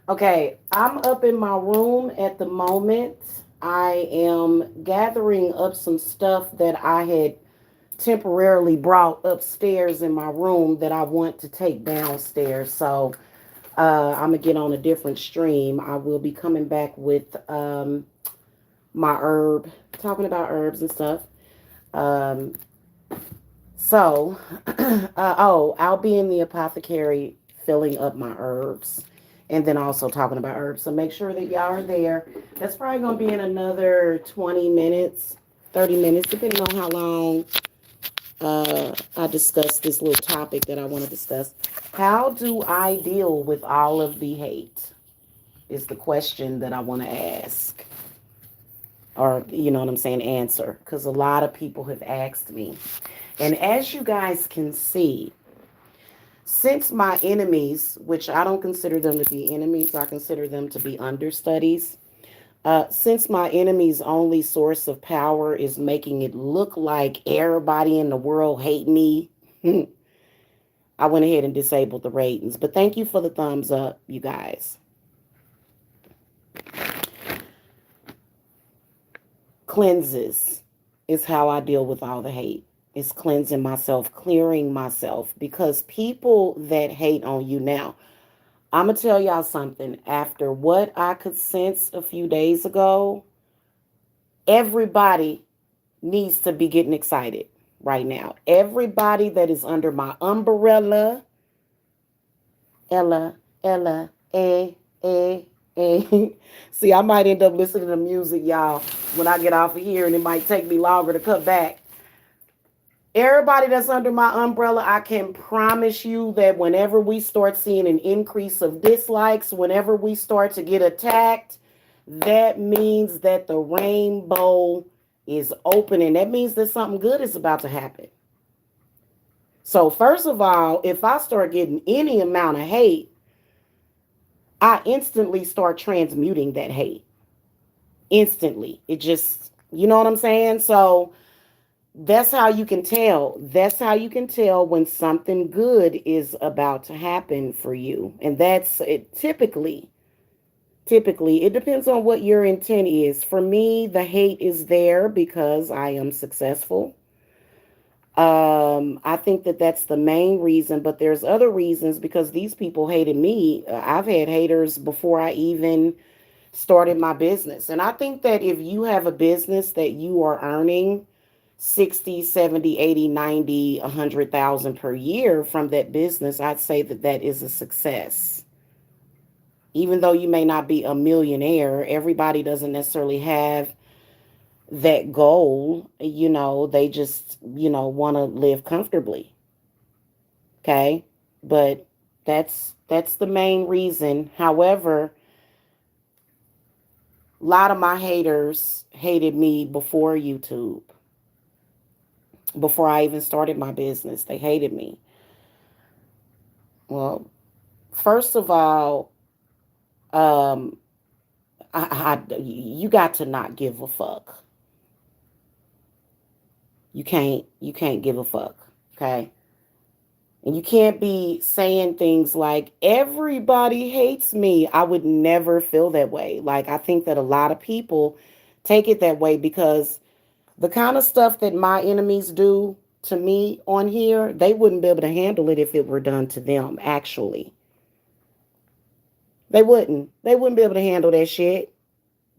Okay, I'm up in my room at the moment. I am gathering up some stuff that I had temporarily brought upstairs in my room that I want to take downstairs. So I'm gonna get on a different stream. I will be coming back with my herb, talking about herbs and stuff. Um, so, oh, I'll be in the apothecary filling up my herbs and then also talking about herbs. So make sure that y'all are there. That's probably going to be in another 20 minutes, 30 minutes, depending on how long I discuss this little topic that I want to discuss. How do I deal with all of the hate? Is the question that I want to ask. Or, you know what I'm saying, answer. Because a lot of people have asked me. And as you guys can see, since my enemies, which I don't consider them to be enemies, I consider them to be understudies. Since my enemy's only source of power is making it look like everybody in the world hate me, I went ahead and disabled the ratings. But thank you for the thumbs up, you guys. Cleanses is how I deal with all the hate. It's cleansing myself, clearing myself, because people that hate on you now, I'm going to tell y'all something. After what I could sense a few days ago, everybody needs to be getting excited right now. Everybody that is under my umbrella, Ella, eh. See, I might end up listening to music, y'all, when I get off of here, and it might take me longer to cut back. Everybody that's under my umbrella, I can promise you that whenever we start seeing an increase of dislikes, whenever we start to get attacked, that means that the rainbow is opening. That means that something good is about to happen. So, first of all, if I start getting any amount of hate, I instantly start transmuting that hate. Instantly. It just, you know what I'm saying? So, that's how you can tell. That's how you can tell when something good is about to happen for you. And that's it. Typically, it depends on what your intent is. For me, the hate is there because I am successful. I think that that's the main reason, but there's other reasons because these people hated me. I've had haters before I even started my business. And I think that if you have a business that you are earning 60, 70, 80, 90, 100,000 per year from that business, I'd say that that is a success. Even though you may not be a millionaire, everybody doesn't necessarily have that goal. They just, want to live comfortably. Okay? But that's the main reason. However, a lot of my haters hated me before YouTube. Before I even started my business, they hated me. Well, first of all, um, you got to not give a fuck. You can't give a fuck. Okay. And you can't be saying things like, everybody hates me. I would never feel that way. Like, I think that a lot of people take it that way because the kind of stuff that my enemies do to me on here, they wouldn't be able to handle it if it were done to them, actually. They wouldn't. They wouldn't be able to handle that shit.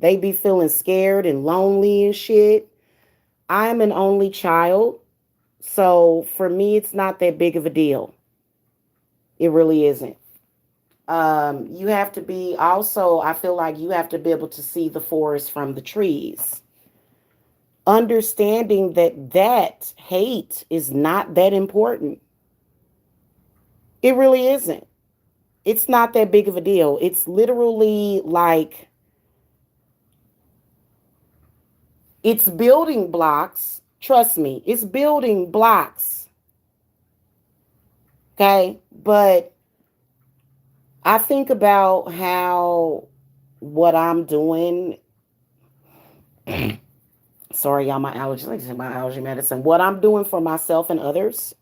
They'd be feeling scared and lonely and shit. I'm an only child. So for me, it's not that big of a deal. It really isn't. You have to be also, I feel like you have to be able to see the forest from the trees. Understanding that hate is not that important. It really isn't. It's not that big of a deal. It's literally like it's building blocks. Trust me, it's building blocks. Okay. But I think about how what I'm doing. Sorry, y'all, my allergies. Like I said, my allergy medicine. What I'm doing for myself and others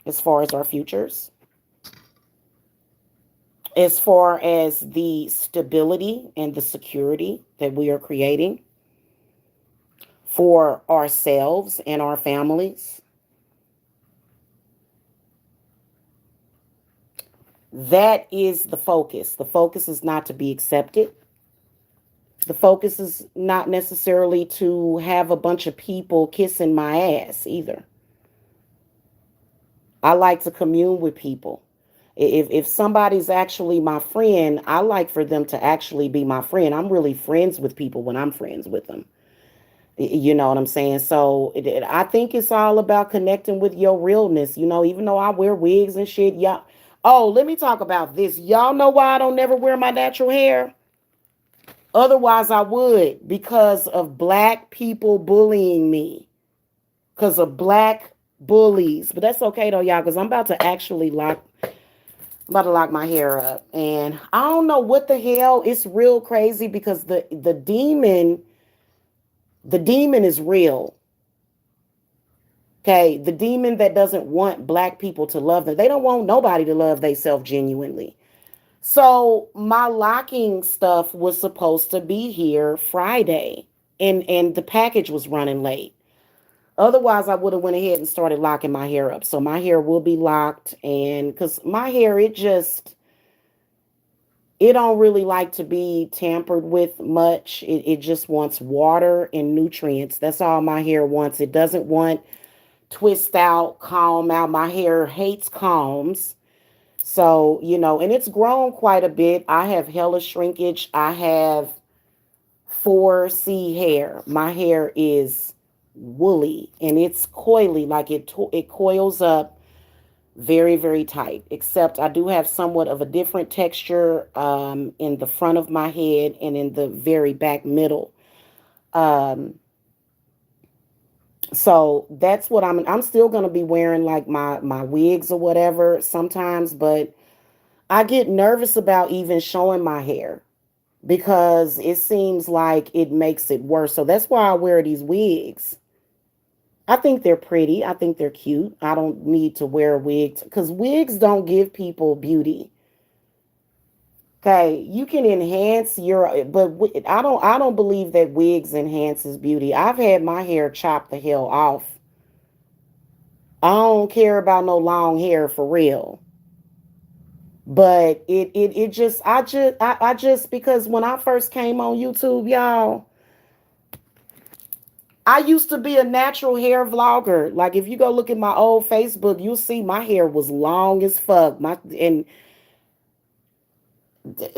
as far as our futures. as far as the stability and the security that we are creating for ourselves and our families. That is the focus. The focus is not to be accepted. The focus is not necessarily to have a bunch of people kissing my ass either. I like to commune with people. If somebody's actually my friend, I like for them to actually be my friend. I'm really friends with people when I'm friends with them. You know what I'm saying? So I think it's all about connecting with your realness. Even though I wear wigs and shit, y'all. Oh, let me talk about this. Y'all know why I don't never wear my natural hair? Otherwise, I would, because of black people bullying me, because of black bullies. But that's okay though, y'all, because I'm about to actually lock my hair up, and I don't know what the hell. It's real crazy because the demon is real. Okay, the demon that doesn't want black people to love them. They don't want nobody to love themselves genuinely. So my locking stuff was supposed to be here Friday, and the package was running late. Otherwise, I would have went ahead and started locking my hair up. So my hair will be locked, and because my hair, it don't really like to be tampered with much. It just wants water and nutrients. That's all my hair wants. It doesn't want twist out, comb out. My hair hates combs. So, and it's grown quite a bit. I have hella shrinkage. I have 4C hair. My hair is woolly and it's coily, like it coils up very, very tight. Except I do have somewhat of a different texture in the front of my head and in the very back middle. Um, so that's what I'm still gonna be wearing, like my wigs or whatever sometimes, but I get nervous about even showing my hair because it seems like it makes it worse. So that's why I wear these wigs. I think they're pretty. I think they're cute. I don't need to wear wigs because wigs don't give people beauty. Okay, you can enhance your, but I don't believe that wigs enhances beauty. I've had my hair chopped the hell off. I don't care about no long hair for real. But it just I just because when I first came on YouTube, y'all, I used to be a natural hair vlogger. Like if you go look at my old Facebook, you'll see my hair was long as fuck. And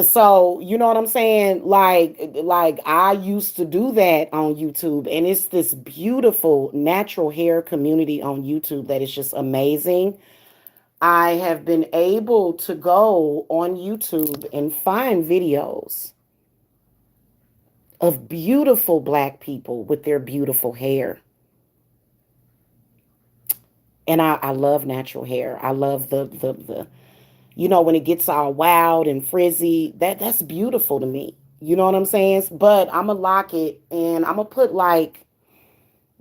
so you know what I'm saying? Like I used to do that on YouTube, and it's this beautiful natural hair community on YouTube that is just amazing. I have been able to go on YouTube and find videos of beautiful black people with their beautiful hair. And I love natural hair. I love the when it gets all wild and frizzy, that's beautiful to me. You know what I'm saying? But I'm gonna lock it and I'm gonna put like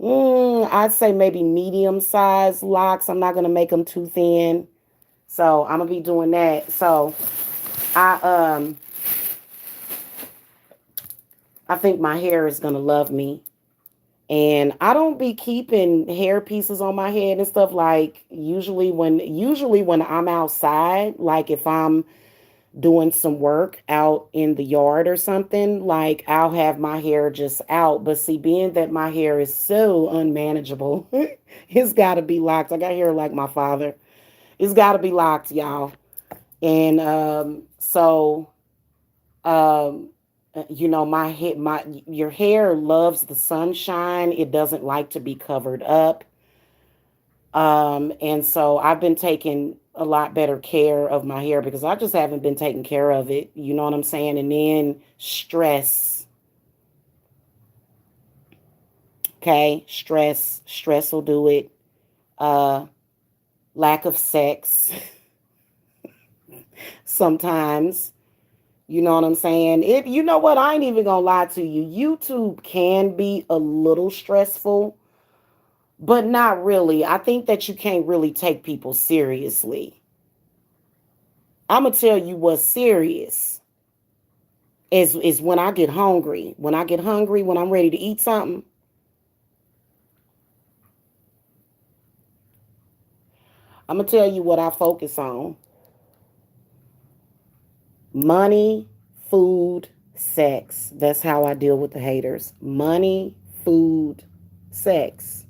I'd say maybe medium size locks. I'm not gonna make them too thin. So I'm gonna be doing that. So I um I think my hair is gonna love me. And I don't be keeping hair pieces on my head and stuff, like usually when I'm outside, like if I'm doing some work out in the yard or something, like I'll have my hair just out. But see, being that my hair is so unmanageable, it's got to be locked. I got hair like my father. It's got to be locked, y'all. And um my your hair loves the sunshine. It doesn't like to be covered up. And so I've been taking a lot better care of my hair because I just haven't been taking care of it. You know what I'm saying? And then stress. Okay, stress will do it. Uh, lack of sex sometimes. You know what I'm saying? You know what? I ain't even gonna lie to you. YouTube can be a little stressful, but not really. I think that you can't really take people seriously. I'm gonna tell you what's serious is when I get hungry. When I get hungry, when I'm ready to eat something, I'm gonna tell you what I focus on: money, food, sex. That's how I deal with the haters. Money, food, sex,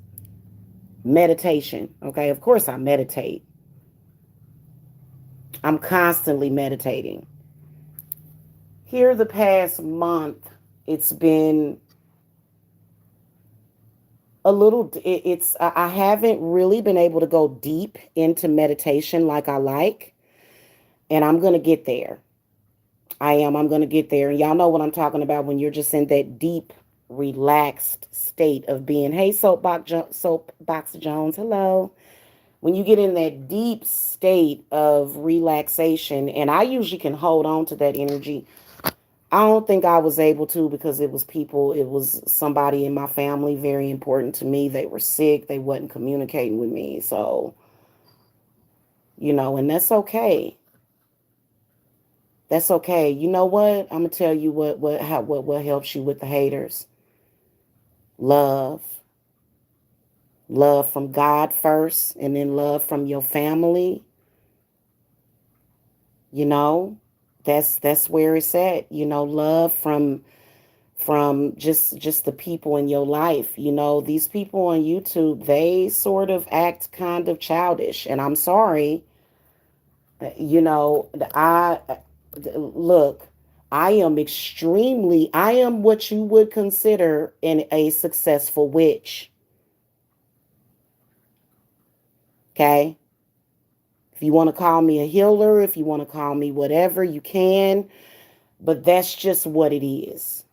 meditation. Okay, of course I meditate. I'm constantly meditating. Here, the past month, it's been a little. It's I haven't really been able to go deep into meditation like I like, and I'm gonna get there. I am. I'm gonna get there, and y'all know what I'm talking about when you're just in that deep, relaxed state of being. Hey, soapbox Jones. Hello. When you get in that deep state of relaxation, and I usually can hold on to that energy. I don't think I was able to because it was somebody in my family very important to me. They were sick. They wasn't communicating with me. So, and that's okay. That's okay. You know what? I'm gonna tell you what helps you with the haters. Love. Love from God first and then love from your family. You know, that's where it's at. Love from just the people in your life. These people on YouTube, they sort of act kind of childish, and I'm sorry. I look, I am what you would consider a successful witch. Okay? If you want to call me a healer, if you want to call me whatever, you can, but that's just what it is.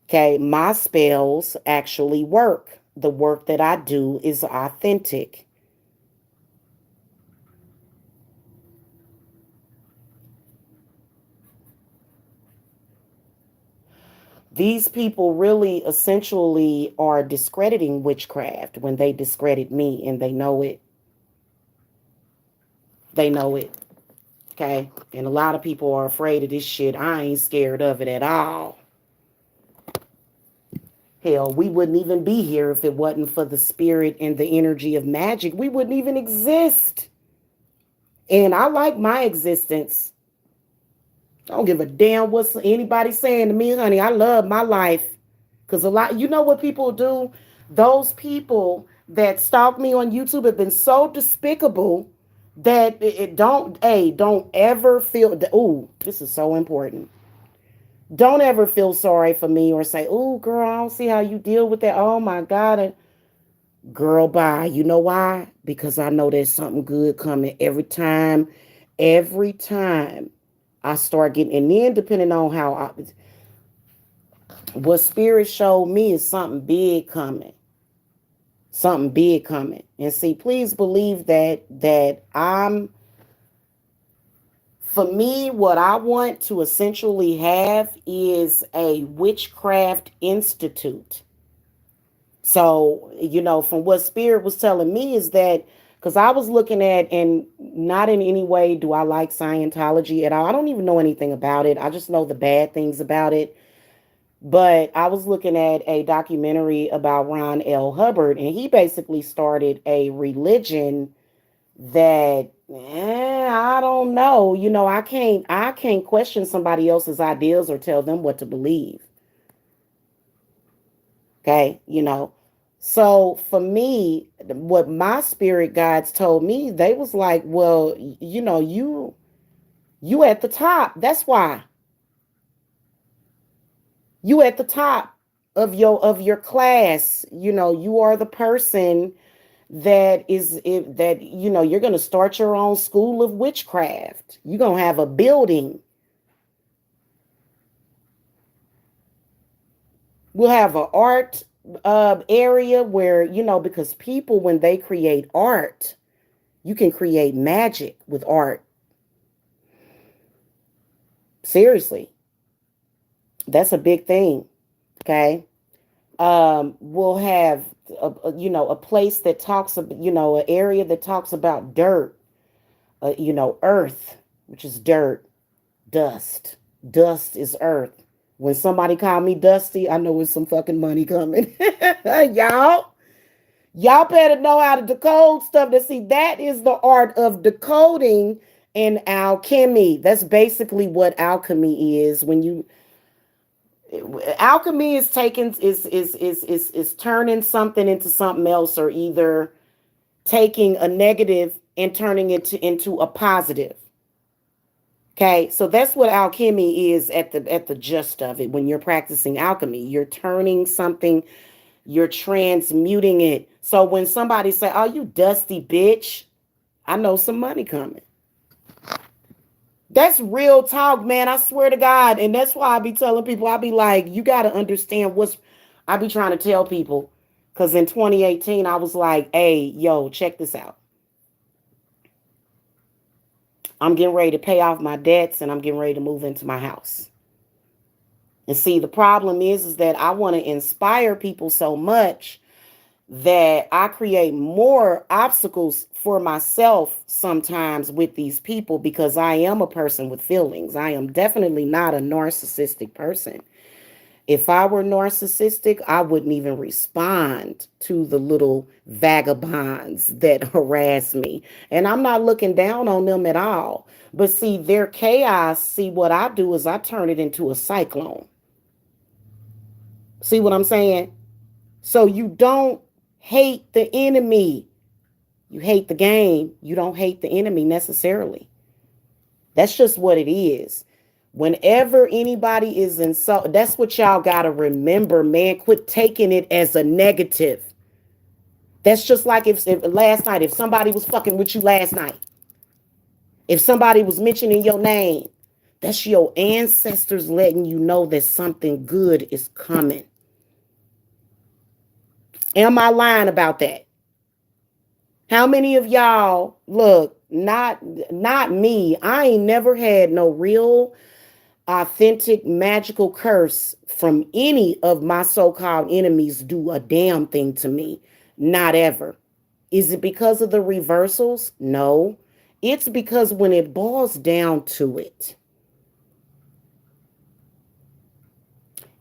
Okay, my spells actually work. The work that I do is authentic. These people really essentially are discrediting witchcraft when they discredit me, and they know it. They know it. Okay? And a lot of people are afraid of this shit. I ain't scared of it at all. Hell, we wouldn't even be here if it wasn't for the spirit and the energy of magic. We wouldn't even exist. And I like my existence. I don't give a damn what anybody saying to me, honey. I love my life. Because you know what people do? Those people that stalk me on YouTube have been so despicable that don't ever feel, ooh, this is so important. Don't ever feel sorry for me or say, ooh, girl, I don't see how you deal with that. Oh my God. And girl, bye. You know why? Because I know there's something good coming every time I start getting, and then depending on what spirit showed me is something big coming. Something big coming. And see, please believe that for me, what I want to essentially have is a witchcraft institute. So, from what spirit was telling me is that, because I was looking at, and not in any way do I like Scientology at all. I don't even know anything about it. I just know the bad things about it. But I was looking at a documentary about Ron L. Hubbard, and he basically started a religion that I don't know. I can't question somebody else's ideas or tell them what to believe. Okay, So for me, what my spirit guides told me, they was like, well, you at the top. That's why you at the top of your class. You are the person that you're going to start your own school of witchcraft. You're going to have a building. We'll have an art area where, because people, when they create art, you can create magic with art. Seriously, that's a big thing. Okay. We'll have a place that talks about, an area that talks about dirt. earth, which is dirt, dust. Dust is earth. When somebody call me dusty, I know it's some fucking money coming. y'all, y'all better know how to decode stuff. To see that is the art of decoding in alchemy. That's basically what alchemy is. When you alchemy is taking is turning something into something else, or either taking a negative and turning it into a positive. Okay, so that's what alchemy is at the gist of it. When you're practicing alchemy, you're turning something, you're transmuting it. So when somebody say, "Oh, you dusty bitch," I know some money coming. That's real talk, man. I swear to God. And that's why I be telling people, I be like, you got to understand what's, I be trying to tell people. Because in 2018, I was like, hey, yo, check this out. I'm getting ready to pay off my debts and I'm getting ready to move into my house. And see, the problem is that I want to inspire people so much that I create more obstacles for myself sometimes with these people, because I am a person with feelings. I am definitely not a narcissistic person. If I were narcissistic, I wouldn't even respond to the little vagabonds that harass me. And I'm not looking down on them at all. But see, their chaos, see, what I do is I turn it into a cyclone. See what I'm saying? So you don't hate the enemy. You hate the game. You don't hate the enemy necessarily. That's just what it is. Whenever anybody is insult, that's what y'all gotta remember, man. Quit taking it as a negative. That's just like if last night, if somebody was fucking with you last night, if somebody was mentioning your name, that's your ancestors letting you know that something good is coming. Am I lying about that? How many of y'all look, not me. I ain't never had no real authentic magical curse from any of my so-called enemies do a damn thing to me. Not ever. Is it because of the reversals? No. It's because when it boils down to it,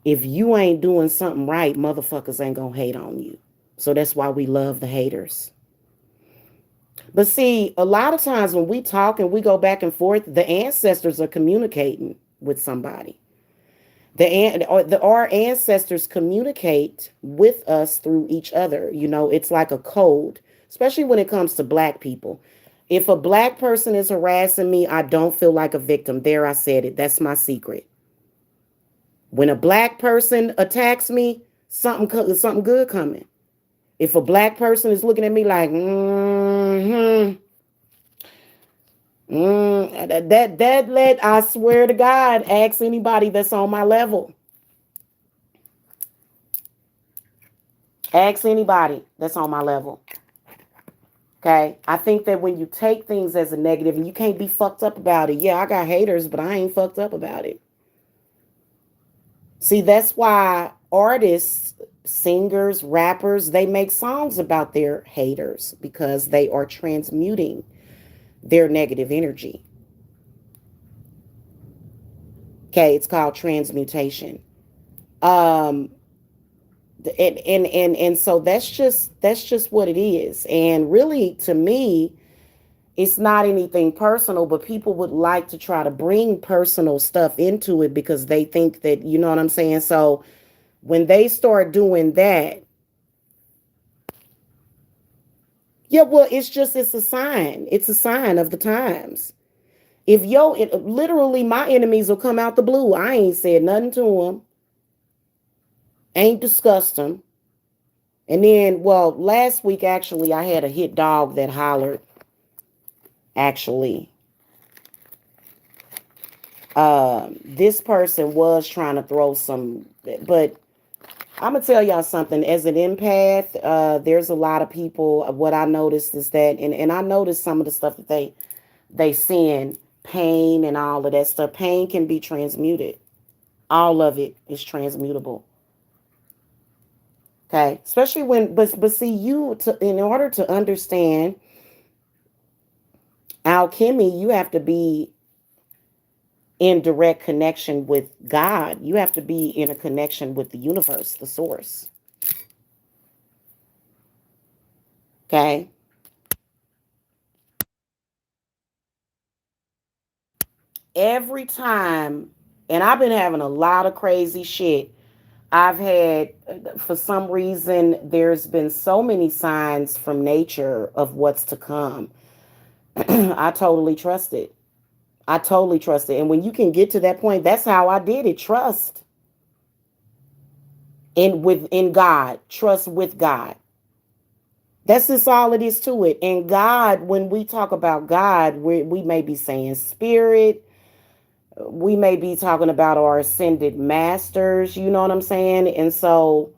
if you ain't doing something right, motherfuckers ain't gonna hate on you. So that's why we love the haters. But see, a lot of times when we talk and we go back and forth, the ancestors are communicating with somebody. Our ancestors communicate with us through each other. It's like a code, especially when it comes to black people. If a black person is harassing me, I don't feel like a victim. There, I said it. That's my secret. When a black person attacks me, something good coming. If a black person is looking at me like, that let, I swear to God, ask anybody that's on my level. Ask anybody that's on my level. Okay. I think that when you take things as a negative, and you can't be fucked up about it. Yeah, I got haters, but I ain't fucked up about it. See, that's why artists, singers, rappers, they make songs about their haters, because they are transmuting their negative energy. Okay, it's called transmutation. Um, and so that's just what it is. And really, to me, it's not anything personal, but people would like to try to bring personal stuff into it because they think that, you know what I'm saying? So when they start doing that, yeah, well, it's a sign. It's a sign of the times. If literally my enemies will come out the blue. I ain't said nothing to them, ain't discussed them. And then, well, last week, actually, I had a hit dog that hollered, actually. This person was trying to throw some, but I'm gonna tell y'all something. As an empath, there's a lot of people. What I noticed is that, and I noticed some of the stuff that they send, pain and all of that stuff. Pain can be transmuted. All of it is transmutable. Okay, especially when, but see, in order to understand Alchemy, you have to be in direct connection with God. You have to be in a connection with the universe, the source. Okay. Every time, and I've been having a lot of crazy shit. I've had, for some reason, there's been so many signs from nature of what's to come. I totally trust it. I totally trust it. And when you can get to that point, that's how I did it. Trust in God. Trust with God. That's just all it is to it. And God, when we talk about God, we may be saying spirit. We may be talking about our ascended masters. You know what I'm saying? And so,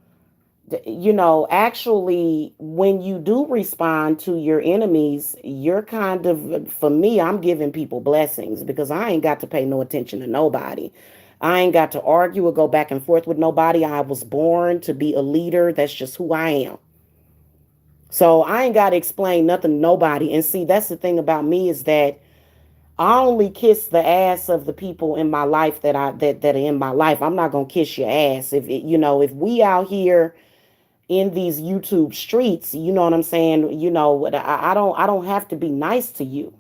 actually, when you do respond to your enemies, you're kind of, for me, I'm giving people blessings because I ain't got to pay no attention to nobody. I ain't got to argue or go back and forth with nobody. I was born to be a leader. That's just who I am. So I ain't got to explain nothing to nobody. And see, that's the thing about me is that I only kiss the ass of the people in my life that are in my life. I'm not gonna kiss your ass. If we out here in these YouTube streets, you know what I'm saying? I don't have to be nice to you.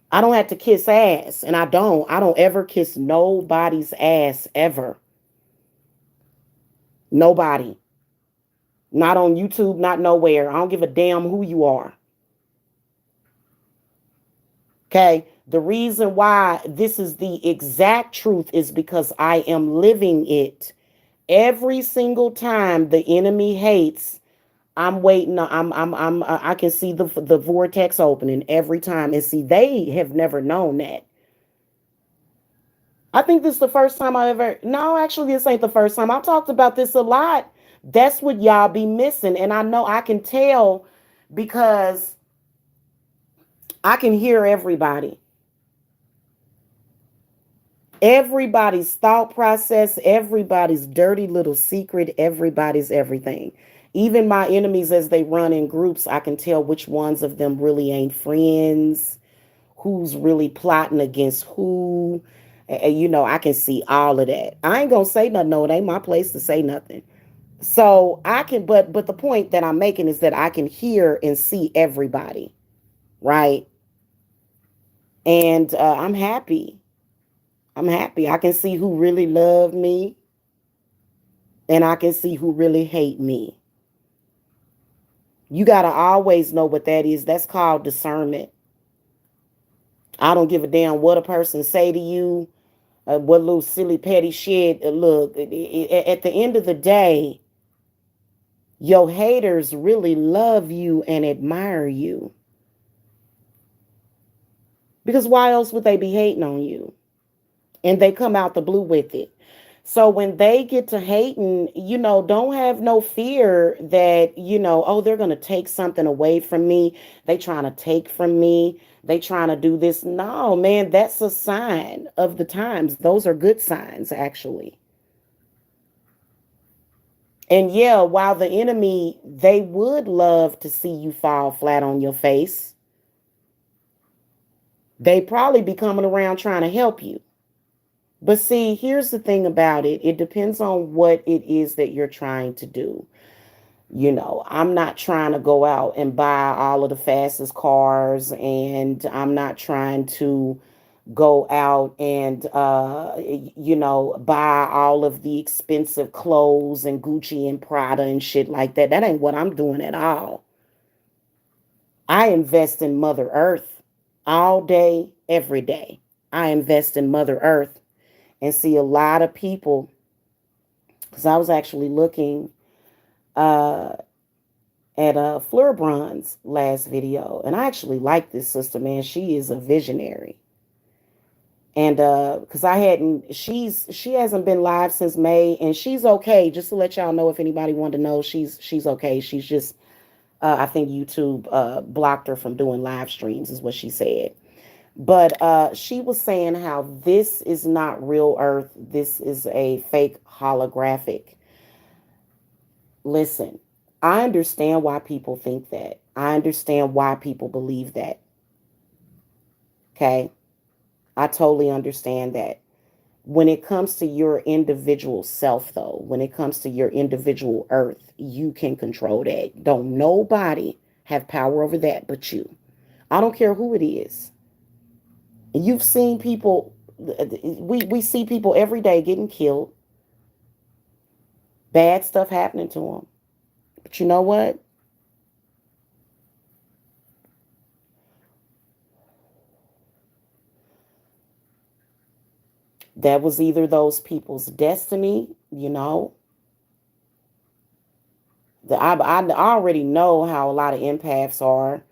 I don't have to kiss ass, and I don't ever kiss nobody's ass ever. Nobody. Not on YouTube, not nowhere. I don't give a damn who you are. Okay. The reason why this is the exact truth is because I am living it. Every single time the enemy hates, I'm waiting. I can see the vortex opening every time. And see, they have never known that. I think this is the first time I ever. No, actually, this ain't the first time. I've talked about this a lot. That's what y'all be missing. And I know I can tell because I can hear everybody. Everybody's thought process, everybody's dirty little secret, everybody's everything. Even my enemies, as they run in groups, I can tell which ones of them really ain't friends, who's really plotting against who. I can see all of that. I ain't gonna say nothing. No, it ain't my place to say nothing. So I can, but the point that I'm making is that I can hear and see everybody, right? And I'm happy. I'm happy. I can see who really love me and I can see who really hate me. You got to always know what that is. That's called discernment. I don't give a damn what a person say to you, what little silly petty shit. Look, at the end of the day, your haters really love you and admire you. Because why else would they be hating on you? And they come out the blue with it. So when they get to hating, don't have no fear that, oh, they're going to take something away from me. They trying to take from me. They trying to do this. No, man, that's a sign of the times. Those are good signs, actually. And yeah, while the enemy, they would love to see you fall flat on your face, they probably be coming around trying to help you. But see, here's the thing about it. It depends on what it is that you're trying to do. I'm not trying to go out and buy all of the fastest cars, and I'm not trying to go out and buy all of the expensive clothes and Gucci and Prada and shit like that. That ain't what I'm doing at all. I invest in Mother Earth all day, every day. I invest in Mother Earth and see a lot of people, because I was actually looking uh, at Fleur Brun's last video, and I actually like this sister, man. She is a visionary. And because she hasn't been live since May, and she's okay. Just to let y'all know, if anybody wanted to know, she's okay. She's just I think YouTube blocked her from doing live streams, is what she said. But she was saying how this is not real Earth. This is a fake holographic. Listen, I understand why people think that. I understand why people believe that. Okay. I totally understand that. When it comes to your individual self, though, when it comes to your individual earth, you can control that. Don't nobody have power over that but you. I don't care who it is. You've seen people, we see people every day getting killed, bad stuff happening to them. But you know what? That was either those people's destiny, I already know how a lot of empaths are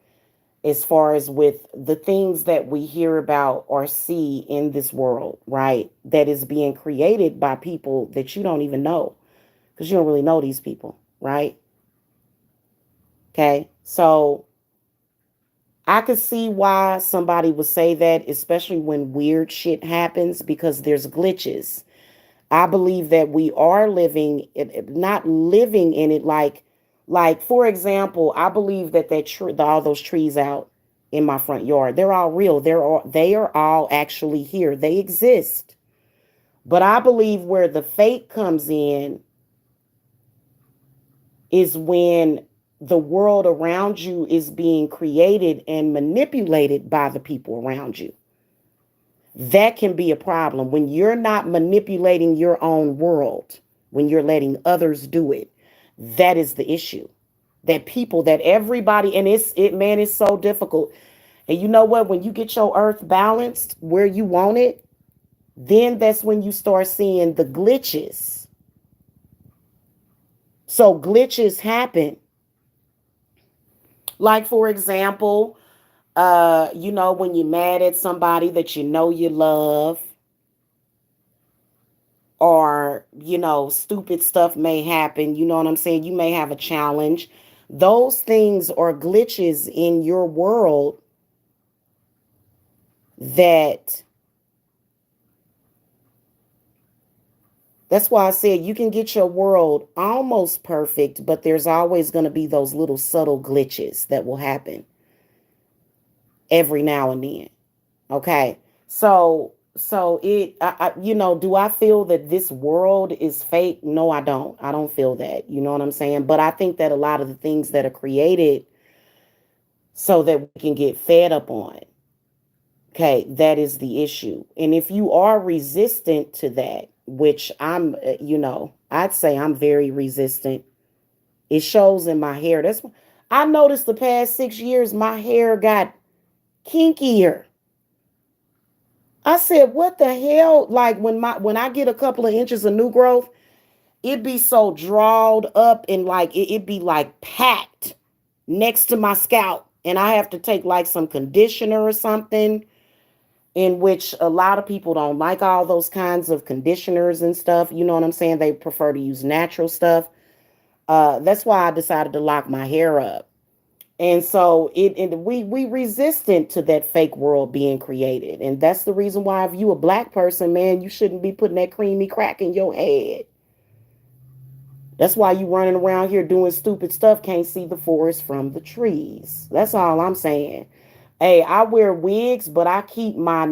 as far as with the things that we hear about or see in this world, right? That is being created by people that you don't even know because you don't really know these people, right? Okay. So I could see why somebody would say that, especially when weird shit happens because there's glitches. I believe that we are living not living in it like for example, I believe that all those trees out in my front yard, they're all real. They are all actually here. They exist. But I believe where the fake comes in is when the world around you is being created and manipulated by the people around you. That can be a problem when you're not manipulating your own world, when you're letting others do it. That is the issue. That people, that everybody, and man, it's so difficult. And you know what? When you get your earth balanced where you want it, then that's when you start seeing the glitches. So glitches happen. Like, for example, when you're mad at somebody that you know you love, or stupid stuff may happen, you know what I'm saying, you may have a challenge. Those things are glitches in your world that that's why I said you can get your world almost perfect, but there's always going to be those little subtle glitches that will happen every now and then. Okay. Do I feel that this world is fake? No, I don't. I don't feel that. You know what I'm saying? But I think that a lot of the things that are created so that we can get fed up on, okay, that is the issue. And if you are resistant to that, which I'd say I'm very resistant. It shows in my hair. I noticed the past 6 years my hair got kinkier. I said, what the hell? Like when I get a couple of inches of new growth, it be so drawed up and like it be like packed next to my scalp. And I have to take like some conditioner or something, in which a lot of people don't like all those kinds of conditioners and stuff. You know what I'm saying? They prefer to use natural stuff. That's why I decided to lock my hair up. And so we resistant to that fake world being created. And that's the reason why if you a black person, man, you shouldn't be putting that creamy crack in your head. That's why you running around here doing stupid stuff, can't see the forest from the trees. That's all I'm saying. Hey, I wear wigs, but I keep my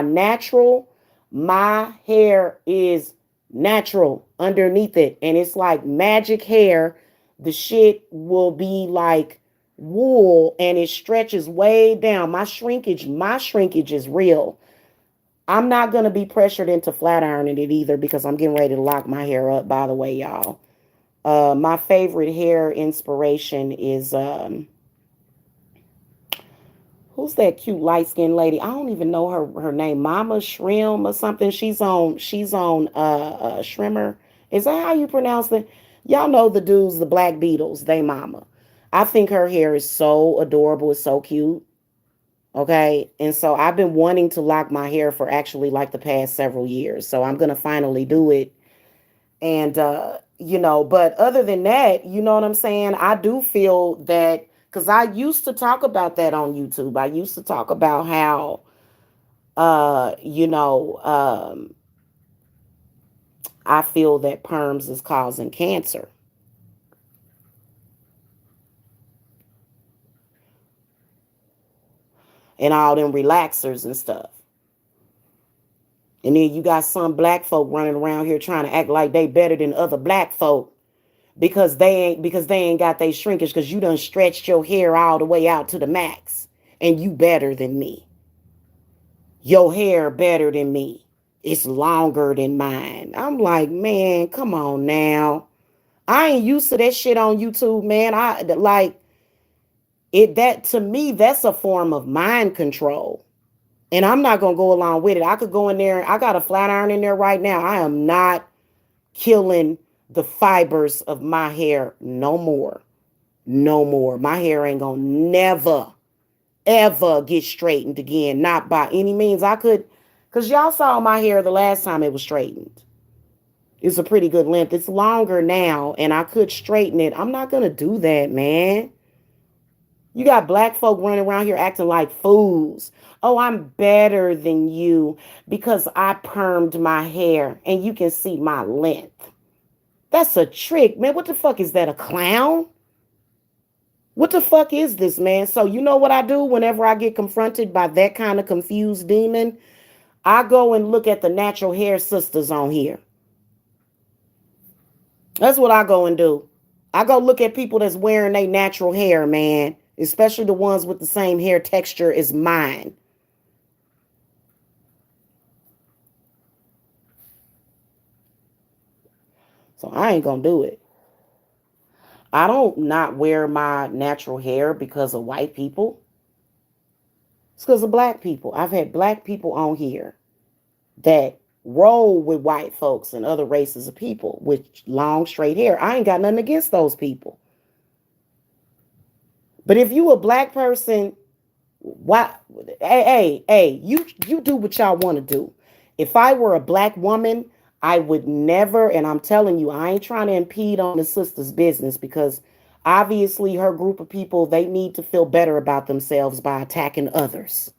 natural. My hair is natural underneath it, and it's like magic hair. The shit will be like wool, and it stretches way down. My shrinkage is real. I'm not gonna be pressured into flat ironing it either because I'm getting ready to lock my hair up. By the way, y'all, my favorite hair inspiration is who's that cute light skinned lady? I don't even know her name. Mama Shrim or something. She's on Shrimmer. Is that how you pronounce it? Y'all know the dudes, the Black Beatles, they mama. I think her hair is so adorable, it's so cute. Okay. And so I've been wanting to lock my hair for actually like the past several years. So I'm gonna finally do it. And but other than that, you know what I'm saying? I do feel that because I used to talk about that on YouTube. I used to talk about how I feel that perms is causing cancer. and all them relaxers and stuff. And then you got some black folk running around here trying to act like they better than other black folk because they ain't got they shrinkage because you done stretched your hair all the way out to the max and you better than me. Your hair better than me. It's longer than mine. I'm like, man, come on now. I ain't used to that shit on YouTube, man. I like it. That to me, that's a form of mind control. And I'm not gonna go along with it. I could go in there. I got a flat iron in there right now. I am not killing the fibers of my hair no more. No more. My hair ain't gonna never, ever get straightened again. Not by any means. I could, because y'all saw my hair the last time it was straightened. It's a pretty good length. It's longer now, and I could straighten it. I'm not gonna do that, man. You got black folk running around here acting like fools. Oh, I'm better than you because I permed my hair and you can see my length. That's a trick, man. What the fuck is that? A clown? What the fuck is this, man? So, you know what I do whenever I get confronted by that kind of confused demon? I go and look at the natural hair sisters on here. That's what I go and do. I go look at people that's wearing their natural hair, man, especially the ones with the same hair texture as mine. So I ain't gonna do it. I don't not wear my natural hair because of white people. It's because of black people. I've had black people on here that roll with white folks and other races of people with long straight hair. I ain't got nothing against those people. But if you a black person, why hey, you do what y'all want to do. If I were a black woman, I would never, and I'm telling you, I ain't trying to impede on the sister's business because obviously her group of people, they need to feel better about themselves by attacking others.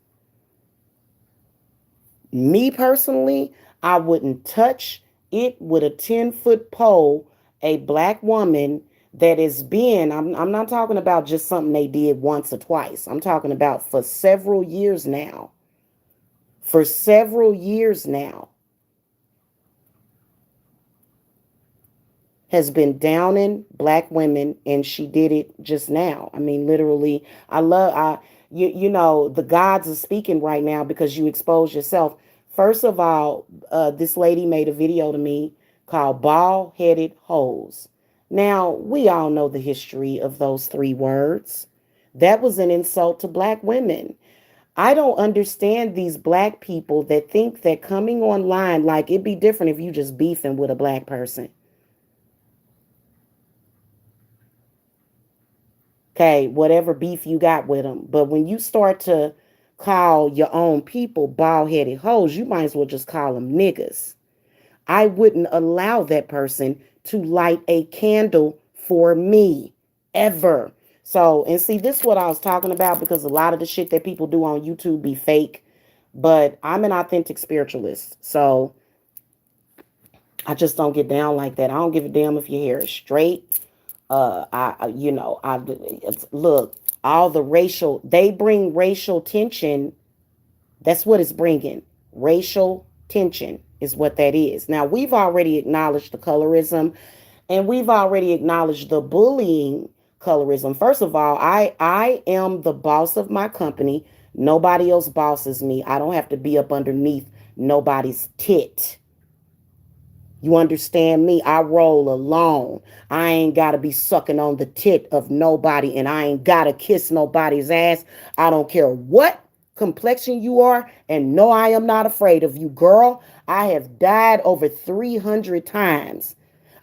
Me personally, I wouldn't touch it with a 10-foot pole, a black woman that is being, I'm not talking about just something they did once or twice. I'm talking about for several years now. For several years now. Has been downing black women, and she did it just now. I mean, literally, you know, the gods are speaking right now because you expose yourself. First of all, this lady made a video to me called Bald Headed Hoes. Now, we all know the history of those three words. That was an insult to black women. I don't understand these black people that think that coming online, like it'd be different if you just beefing with a black person. Okay, whatever beef you got with them. But when you start to call your own people bald headed hoes, you might as well just call them niggas. I wouldn't allow that person to light a candle for me ever. So, and see, this is what I was talking about because a lot of the shit that people do on YouTube be fake. But I'm an authentic spiritualist. So I just don't get down like that. I don't give a damn if your hair is straight. You know, look, all the racial, they bring racial tension. That's what it's bringing. Racial tension is what that is. Now, we've already acknowledged the colorism and we've already acknowledged the bullying colorism. First of all, I am the boss of my company. Nobody else bosses me. I don't have to be up underneath nobody's tit. You understand me? I roll alone. I ain't got to be sucking on the tit of nobody and I ain't got to kiss nobody's ass. I don't care what complexion you are. And no, I am not afraid of you, girl. I have died over 300 times.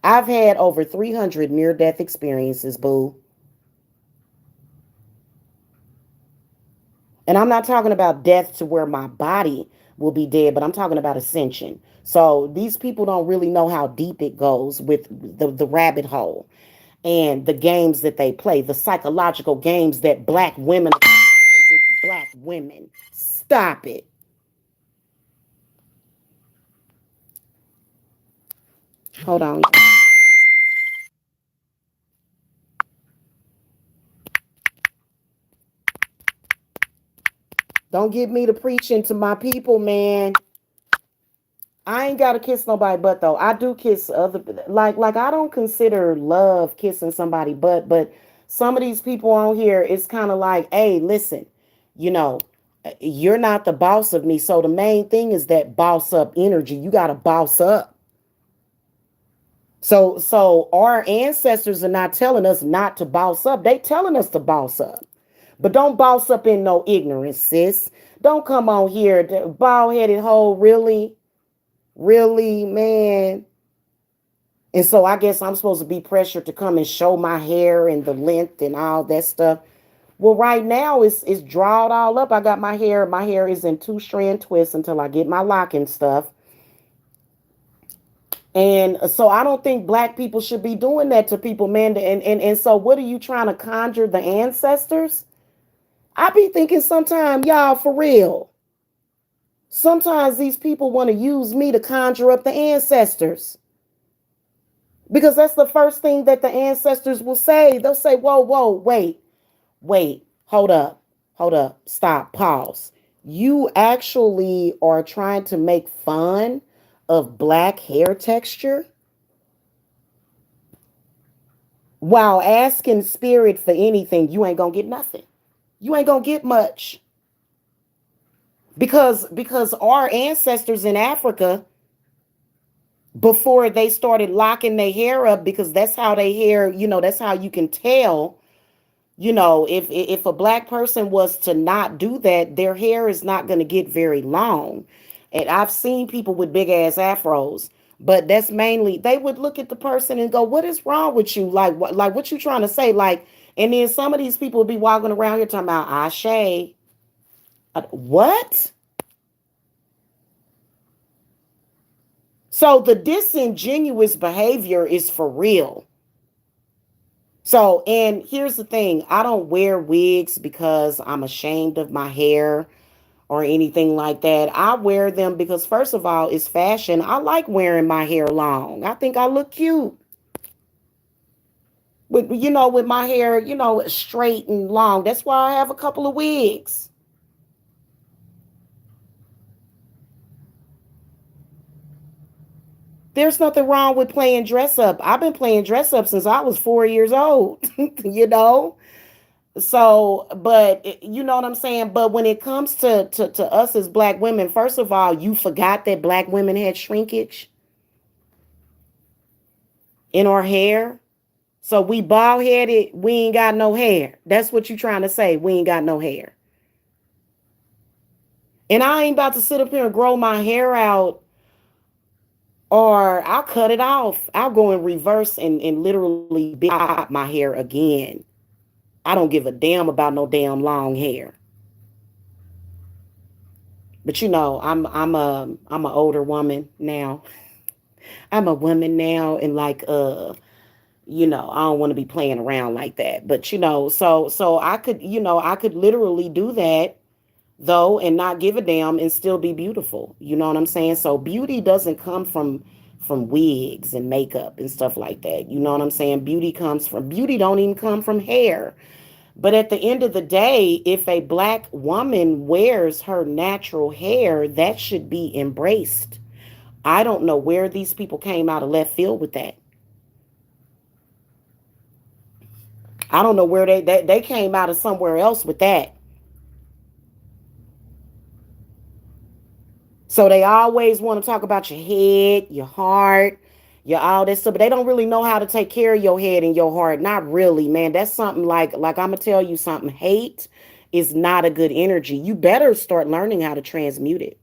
I've had over 300 near-death experiences, boo. And I'm not talking about death to where my body will be dead, but I'm talking about ascension. So these people don't really know how deep it goes with the rabbit hole and the games that they play, the psychological games that black women play with black women. Stop it. Hold on. Don't get me to preaching to my people, man. I ain't gotta kiss nobody but though. I do kiss other like I don't consider love kissing somebody but some of these people on here it's kind of like, hey, listen, you know, you're not the boss of me. So the main thing is that boss up energy. You gotta boss up. So our ancestors are not telling us not to boss up. They telling us to boss up. But don't boss up in no ignorance, sis. Don't come on here, bald headed hoe, really. Really, man. And so I guess I'm supposed to be pressured to come and show my hair and the length and all that stuff. Well, right now it's drawed all up. I got my hair. My hair is in two strand twists until I get my lock and stuff. And so I don't think black people should be doing that to people, man. And so what are you trying to conjure the ancestors? I be thinking sometimes, y'all, for real. Sometimes these people want to use me to conjure up the ancestors. Because that's the first thing that the ancestors will say. They'll say, whoa, whoa, wait, hold up, stop, pause. You actually are trying to make fun of black hair texture while asking spirit for anything. You ain't gonna get nothing. You ain't gonna get much. Because our ancestors in Africa, before they started locking their hair up, because that's how they hair, that's how you can tell, if a black person was to not do that, their hair is not going to get very long. And I've seen people with big ass afros, but that's mainly they would look at the person and go, what is wrong with you? Like what you trying to say? Like, and then some of these people would be walking around here talking about Ashe. What? So the disingenuous behavior is for real. So, and here's the thing, I don't wear wigs because I'm ashamed of my hair or anything like that. I wear them because, first of all, it's fashion. I like wearing my hair long. I think I look cute with my hair, straight and long. That's why I have a couple of wigs. There's nothing wrong with playing dress up. I've been playing dress up since I was 4 years old, you know? So, but you know what I'm saying? But when it comes to us as black women, first of all, you forgot that black women had shrinkage in our hair. So we bald headed, we ain't got no hair. That's what you trying to say. We ain't got no hair. And I ain't about to sit up here and grow my hair out, or I'll cut it off. I'll go in reverse and literally big my hair again. I don't give a damn about no damn long hair. But I'm a older woman now. I'm a woman now, and like I don't want to be playing around like that. But so I could literally do that though and not give a damn and still be beautiful. You know what I'm saying? So beauty doesn't come from wigs and makeup and stuff like that. You know what I'm saying? Beauty don't even come from hair. But at the end of the day, if a black woman wears her natural hair, that should be embraced. I don't know where these people came out of left field with that. I don't know where they came out of somewhere else with that. So they always want to talk about your head, your heart, your all that stuff, but they don't really know how to take care of your head and your heart. Not really, man. That's something like I'm gonna tell you something. Hate is not a good energy. You better start learning how to transmute it.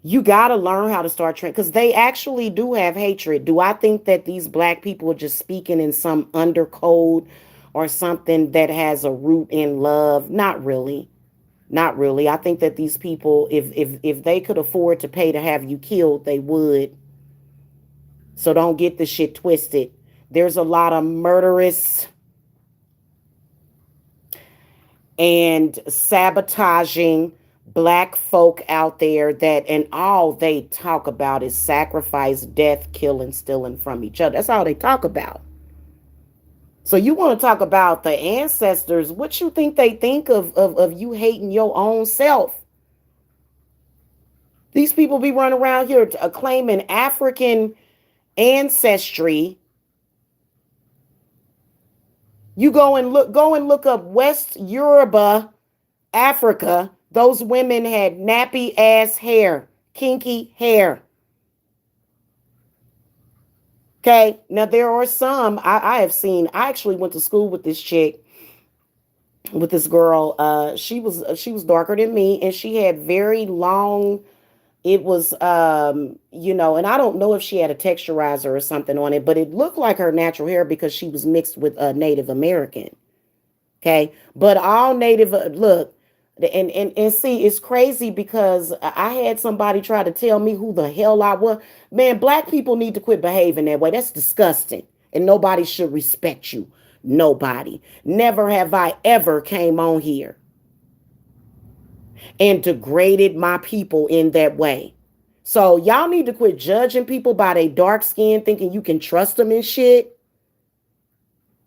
You gotta learn how to start because they actually do have hatred. Do I think that these black people are just speaking in some undercode or something that has a root in love? Not really. Not really. I think that these people, if they could afford to pay to have you killed, they would. So don't get the shit twisted. There's a lot of murderous and sabotaging black folk out there and all they talk about is sacrifice, death, killing, stealing from each other. That's all they talk about. So you want to talk about the ancestors? What you think they think of you hating your own self? These people be running around here claiming African ancestry. You go and look up West Yoruba, Africa. Those women had nappy ass hair, kinky hair. Okay, now there are some I have seen. I actually went to school with this chick, with this girl. She was darker than me, and she had very long. It was and I don't know if she had a texturizer or something on it, but it looked like her natural hair because she was mixed with a Native American. Okay, but all Native look. And see, it's crazy because I had somebody try to tell me who the hell I was. Man, black people need to quit behaving that way. That's disgusting. And nobody should respect you. Nobody. Never have I ever came on here and degraded my people in that way. So y'all need to quit judging people by their dark skin, thinking you can trust them and shit.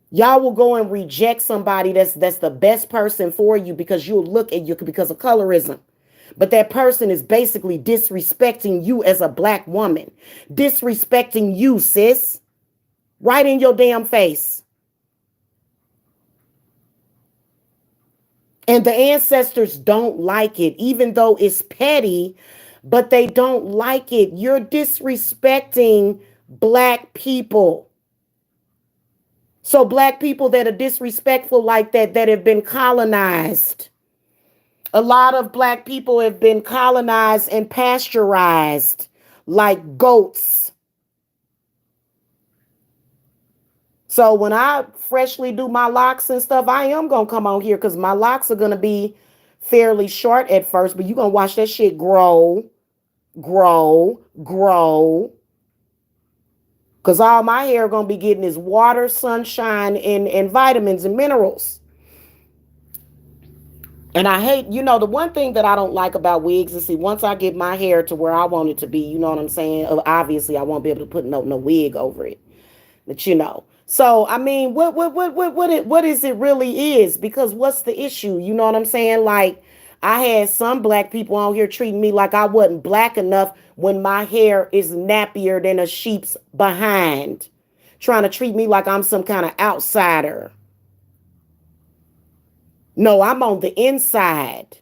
Y'all will go and reject somebody that's the best person for you because you'll look at you because of colorism. But that person is basically disrespecting you as a black woman, disrespecting you, sis, right in your damn face. And the ancestors don't like it, even though it's petty, but they don't like it. You're disrespecting black people. So black people that are disrespectful like that have been colonized. A lot of black people have been colonized and pasteurized like goats. So when I freshly do my locks and stuff, I am going to come on here because my locks are going to be fairly short at first, but you're going to watch that shit grow, grow, grow. Because all my hair going to be getting is water, sunshine, and vitamins and minerals. And I hate, the one thing that I don't like about wigs is, see, once I get my hair to where I want it to be, you know what I'm saying? Obviously, I won't be able to put no wig over it. But. So I mean, what is it really is? Because what's the issue? You know what I'm saying? Like, I had some black people on here treating me like I wasn't black enough when my hair is nappier than a sheep's behind, trying to treat me like I'm some kind of outsider. No, I'm on the inside.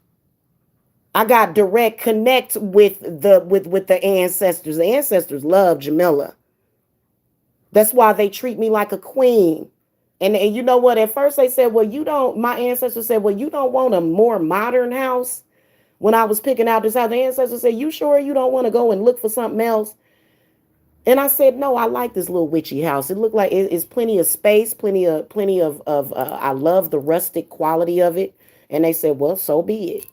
I got direct connect with the ancestors. The ancestors love Jamila. That's why they treat me like a queen. And you know what? At first they said, well, you don't, my ancestors said, well, you don't want a more modern house. When I was picking out this house, the ancestors said, you sure you don't want to go and look for something else? And I said, no, I like this little witchy house. It looked like it's plenty of space, plenty of I love the rustic quality of it. And they said, well, so be it.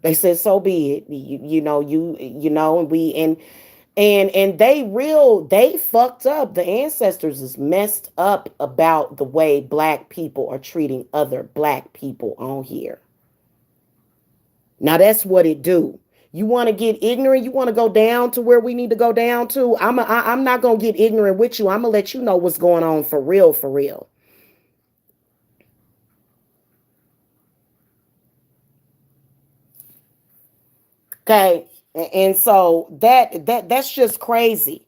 They said, so be it. And they fucked up. The ancestors is messed up about the way black people are treating other black people on here. Now that's what it do. You want to get ignorant? You want to go down to where we need to go down to? I'm not going to get ignorant with you. I'm going to let you know what's going on for real, for real. Okay. And so that's just crazy.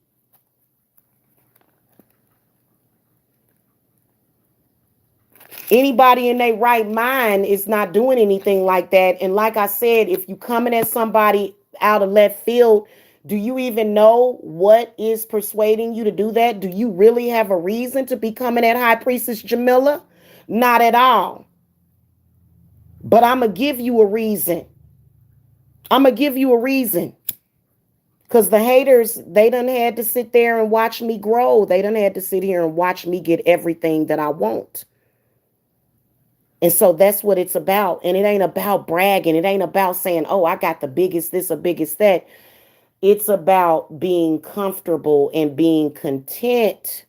Anybody in their right mind is not doing anything like that. And like I said, if you coming at somebody out of left field, do you even know what is persuading you to do that? Do you really have a reason to be coming at High Priestess Jamila? Not at all. But I'm going to give you a reason. I'm going to give you a reason. Because the haters, they done had to sit there and watch me grow. They done had to sit here and watch me get everything that I want. And so that's what it's about. And it ain't about bragging. It ain't about saying, oh, I got the biggest this or biggest that. It's about being comfortable and being content.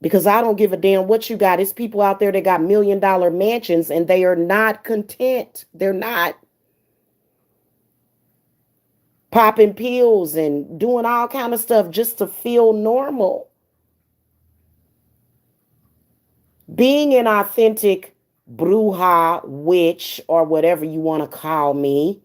Because I don't give a damn what you got. It's people out there that got $1 million mansions and they are not content. They're not popping pills and doing all kind of stuff just to feel normal. Being an authentic bruja, witch, or whatever you want to call me,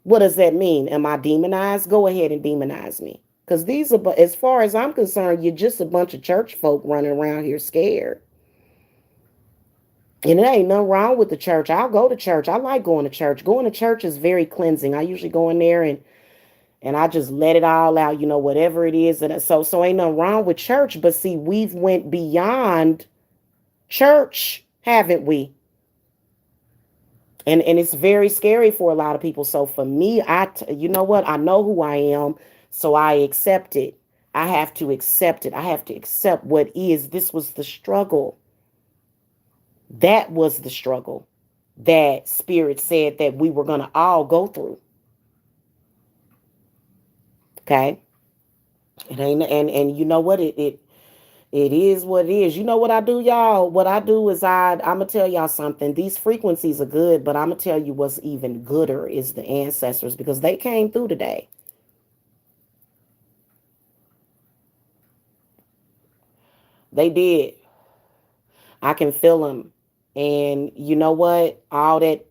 what does that mean? Am I demonized? Go ahead and demonize me. Because these are, as far as I'm concerned, you're just a bunch of church folk running around here scared. And it ain't nothing wrong with the church. I'll go to church. I like going to church. Going to church is very cleansing. I usually go in there and I just let it all out, whatever it is. And so ain't nothing wrong with church. But see, we've went beyond church, haven't we? And it's very scary for a lot of people. So for me, you know what? I know who I am, so I accept it. I have to accept it. I have to accept what is. This was the struggle. That was the struggle that Spirit said that we were going to all go through. Okay? It ain't, and you know what? It is what it is. You know what I do, y'all? What I do is I'm going to tell y'all something. These frequencies are good, but I'm going to tell you what's even gooder is the ancestors, because they came through today. They did. I can feel them. And you know what? All that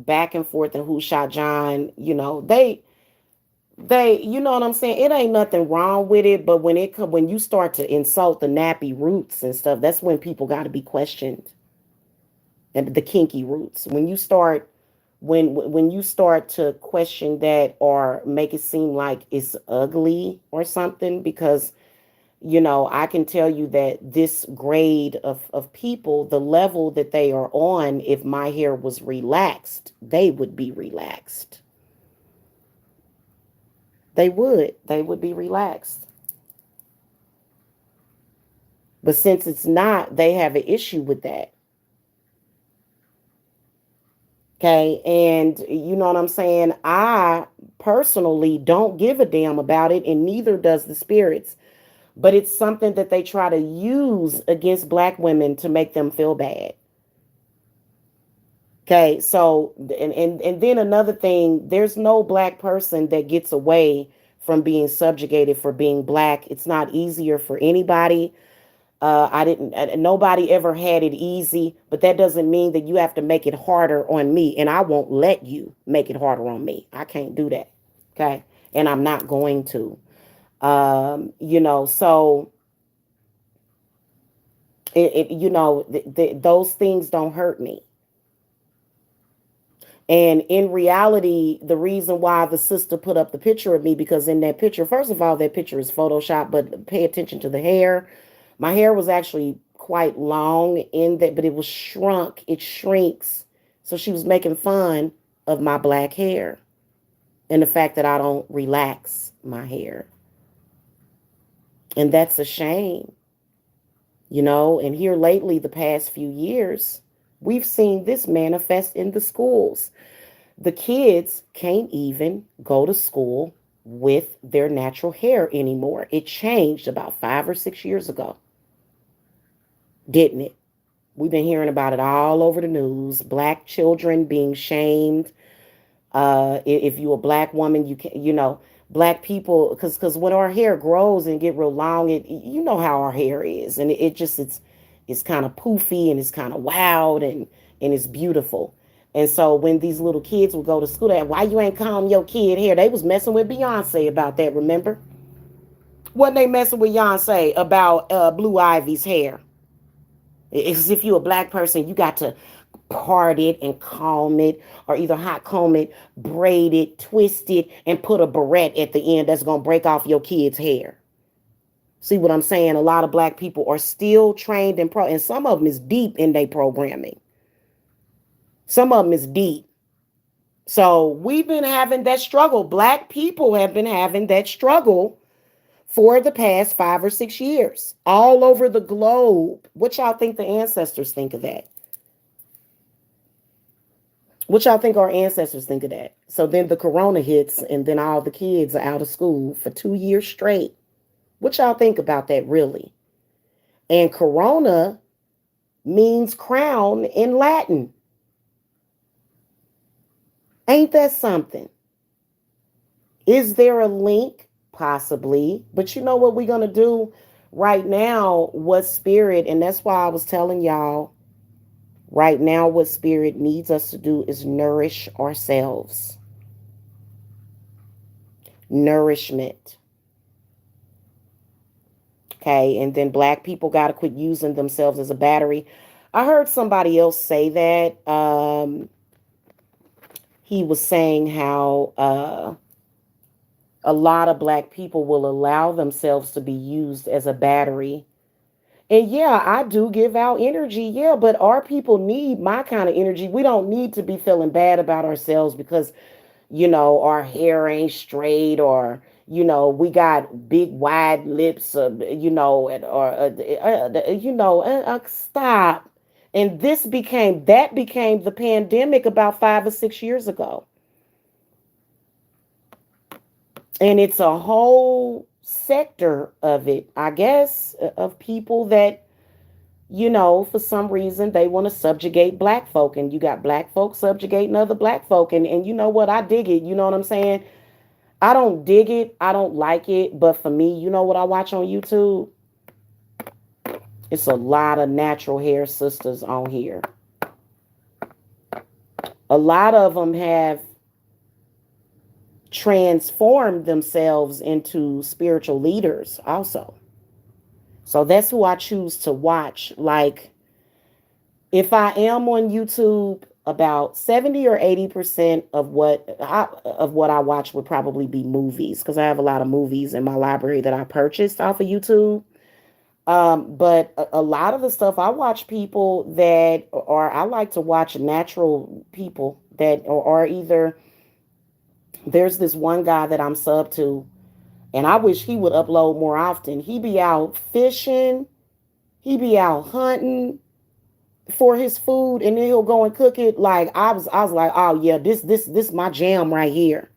back and forth and who shot John, you know what I'm saying? It ain't nothing wrong with it, but when you start to insult the nappy roots and stuff, that's when people got to be questioned. And the kinky roots. When you start to question that or make it seem like it's ugly or something, because I can tell you that this grade of people, the level that they are on, if my hair was relaxed, they would be relaxed. They would be relaxed. But since it's not, they have an issue with that. Okay. And you know what I'm saying? I personally don't give a damn about it, and neither does the spirits. But it's something that they try to use against black women to make them feel bad. Okay, so and then another thing, there's no black person that gets away from being subjugated for being black. It's not easier for anybody. I didn't. Nobody ever had it easy, but that doesn't mean that you have to make it harder on me, and I won't let you make it harder on me. I can't do that. Okay, and I'm not going to. So those things don't hurt me. And in reality, the reason why the sister put up the picture of me, because in that picture, first of all, that picture is Photoshop, but pay attention to the hair. My hair was actually quite long in that, but it was shrunk. It shrinks. So she was making fun of my black hair and the fact that I don't relax my hair. And that's a shame, and here lately, the past few years, we've seen this manifest in the schools. The kids can't even go to school with their natural hair anymore. It changed about 5 or 6 years ago, didn't it? We've been hearing about it all over the news. Black children being shamed. If you're a black woman, you can, black people, because when our hair grows and get real long, you know how our hair is, and it's kind of poofy and it's kind of wild and it's beautiful. And so when these little kids would go to school, they, why you ain't comb your kid hair? They was messing with Beyonce about that. Remember? Wasn't they messing with Beyonce about Blue Ivy's hair? It's if you're a black person, you got to part it and comb it, or either hot comb it, braid it, twist it, and put a barrette at the end that's going to break off your kid's hair. See what I'm saying? A lot of black people are still trained in and some of them is deep in their programming. Some of them is deep. So we've been having that struggle. Black people have been having that struggle for the past 5 or 6 years all over the globe. What y'all think the ancestors think of that? What y'all think our ancestors think of that? So then the corona hits, and then all the kids are out of school for 2 years straight. What y'all think about that, really? And corona means crown in Latin. Ain't that something? Is there a link? Possibly. But you know what we're going to do? Right now, what spirit, and that's why I was telling y'all, right now, what spirit needs us to do is nourish ourselves. Nourishment. Okay. And then black people got to quit using themselves as a battery. I heard somebody else say that. He was saying how a lot of black people will allow themselves to be used as a battery. And yeah, I do give out energy. Yeah, but our people need my kind of energy. We don't need to be feeling bad about ourselves because, our hair ain't straight, or, we got big wide lips, stop. And that became the pandemic about 5 or 6 years ago. And it's a whole sector of it, I guess, of people that, for some reason they want to subjugate black folk. And you got black folk subjugating other black folk. And you know what? I dig it. You know what I'm saying? I don't dig it. I don't like it. But for me, you know what I watch on YouTube? It's a lot of natural hair sisters on here. A lot of them have transformed themselves into spiritual leaders also. So that's who I choose to watch. Like, if I am on YouTube, about 70 or 80% of what I watch would probably be movies, because I have a lot of movies in my library that I purchased off of YouTube. But a lot of the stuff I watch, people that are, I like to watch natural people that are either, there's this one guy that I'm sub to, and I wish he would upload more often. He be out fishing, he be out hunting for his food, and then he'll go and cook it. Like, I was like, oh yeah, this my jam right here.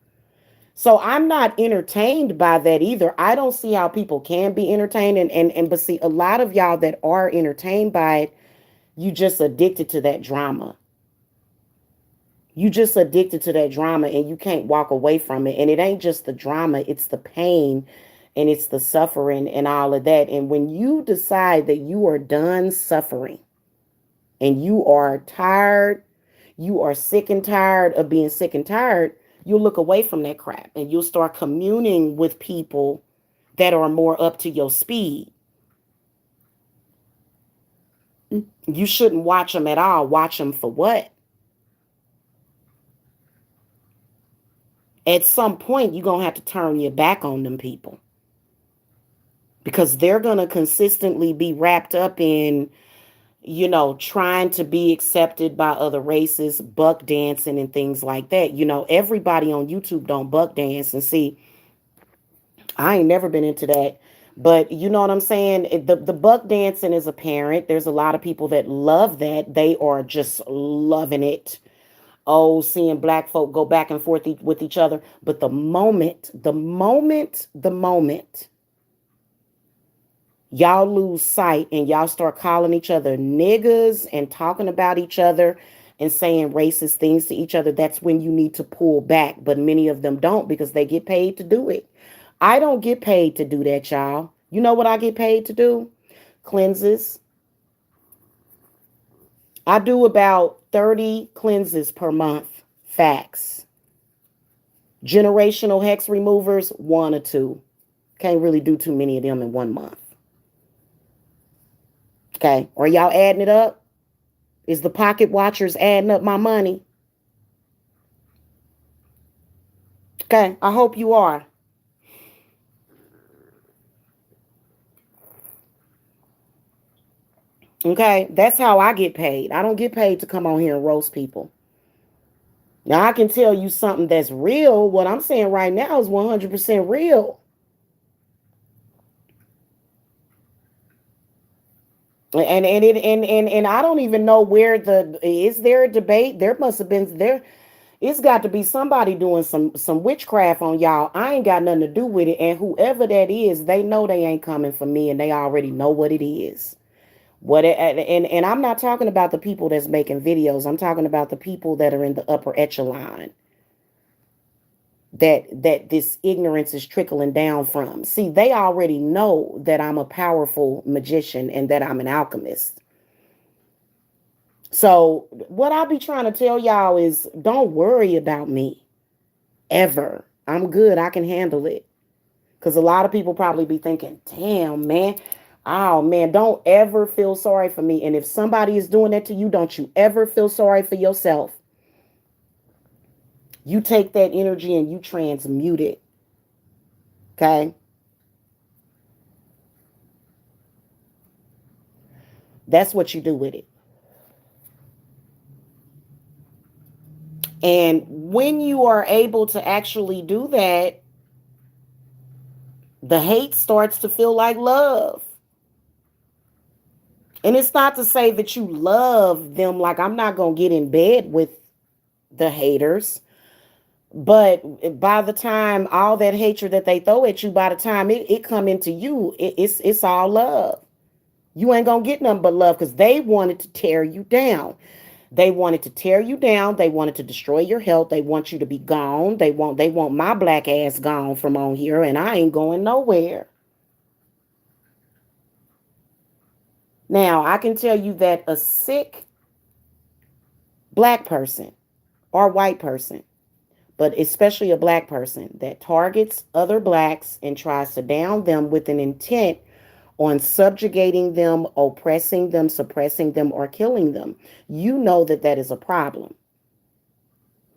So I'm not entertained by that either. I don't see how people can be entertained, and but see, a lot of y'all that are entertained by it, you just addicted to that drama. You just addicted to that drama, and you can't walk away from it. And it ain't just the drama, it's the pain, and it's the suffering and all of that. And when you decide that you are done suffering and you are tired, you are sick and tired of being sick and tired, you'll look away from that crap and you'll start communing with people that are more up to your speed. You shouldn't watch them at all. Watch them for what? At some point, you're going to have to turn your back on them people, because they're going to consistently be wrapped up in, trying to be accepted by other races, buck dancing and things like that. Everybody on YouTube don't buck dance. And see, I ain't never been into that. But you know what I'm saying? The buck dancing is apparent. There's a lot of people that love that. They are just loving it. Oh, seeing black folk go back and forth with each other. But the moment y'all lose sight and y'all start calling each other niggas and talking about each other and saying racist things to each other, that's when you need to pull back. But many of them don't, because they get paid to do it. I don't get paid to do that, y'all. You know what I get paid to do? Cleanses. I do about 30 cleanses per month. Facts. Generational hex removers, 1 or 2. Can't really do too many of them in 1 month. Okay. Are y'all adding it up? Is the pocket watchers adding up my money? Okay. I hope you are. Okay. That's how I get paid. I don't get paid to come on here and roast people. Now, I can tell you something that's real. What I'm saying right now is 100% real. And I don't even know where is there a debate? There must have been there. It's got to be somebody doing some witchcraft on y'all. I ain't got nothing to do with it. And whoever that is, they know they ain't coming for me, and they already know what it is. And I'm not talking about the people that's making videos. I'm talking about the people that are in the upper echelon. that this ignorance is trickling down from. See, they already know that I'm a powerful magician and that I'm an alchemist. So what I'll be trying to tell y'all is don't worry about me ever. I'm good. I can handle it. Because a lot of people probably be thinking, damn, man. Oh, man, don't ever feel sorry for me. And if somebody is doing that to you, don't you ever feel sorry for yourself. You take that energy and you transmute it. Okay? That's what you do with it. And when you are able to actually do that, the hate starts to feel like love. And it's not to say that you love them, like I'm not going to get in bed with the haters. But by the time all that hatred that they throw at you, by the time it come into you, it's all love. You ain't gonna get nothing but love because they wanted to tear you down. They wanted to tear you down. They wanted to destroy your health. They want you to be gone. They want my black ass gone from on here, and I ain't going nowhere. Now I can tell you that a sick black person or white person, but especially a black person that targets other blacks and tries to down them with an intent on subjugating them, oppressing them, suppressing them, or killing them, you know that that is a problem.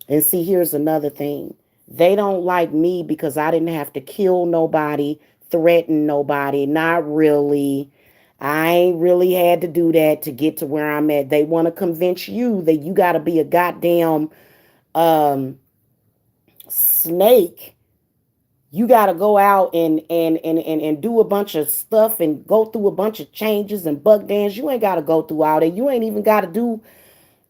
And see, here's another thing. They don't like me because I didn't have to kill nobody, threaten nobody. Not really. I ain't really had to do that to get to where I'm at. They want to convince you that you got to be a goddamn um, snake. You got to go out and do a bunch of stuff and go through a bunch of changes and bug dance. You ain't got to go through all that. You ain't even got to do,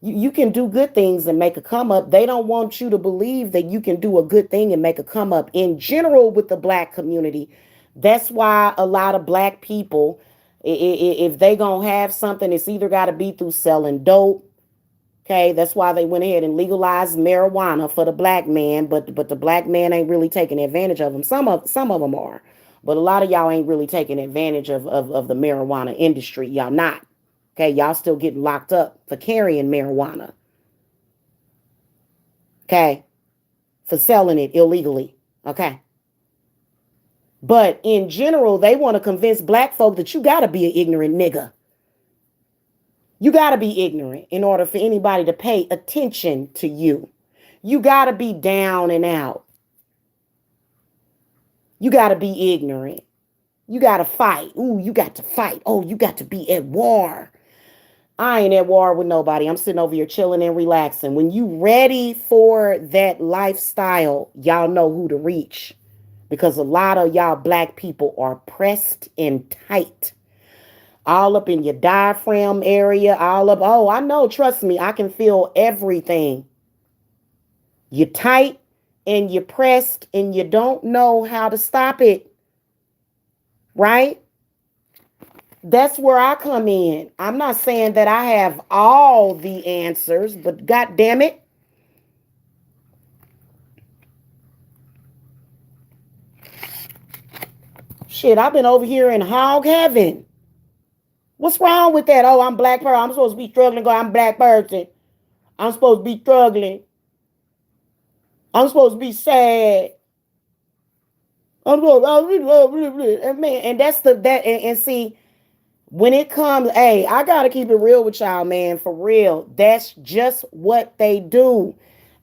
you can do good things and make a come up. They don't want you to believe that you can do a good thing and make a come up in general with the black community. That's why a lot of black people, if they gonna have something, it's either got to be through selling dope. Okay, that's why they went ahead and legalized marijuana for the black man, but the black man ain't really taking advantage of them. Some of them are, but a lot of y'all ain't really taking advantage of the marijuana industry. Y'all not. Okay, y'all still getting locked up for carrying marijuana. Okay, for selling it illegally. Okay, but in general, they want to convince black folk that you gotta be an ignorant nigga. You got to be ignorant in order for anybody to pay attention to you. You got to be down and out. You got to be ignorant. You got to fight. Ooh, you got to fight. Oh, you got to be at war. I ain't at war with nobody. I'm sitting over here chilling and relaxing. When you ready for that lifestyle, y'all know who to reach. Because a lot of y'all black people are pressed and tight. All up in your diaphragm area, all up. Oh, I know. Trust me, I can feel everything. You're tight and you're pressed and you don't know how to stop it. Right? That's where I come in. I'm not saying that I have all the answers, but God damn it. Shit, I've been over here in hog heaven. What's wrong with that? Oh, I'm black person. I'm supposed to be struggling. Go, I'm black person. I'm supposed to be struggling. I'm supposed to be sad. I'm supposed and man, and that's and see, when it comes, hey, I gotta keep it real with y'all, man, for real. That's just what they do.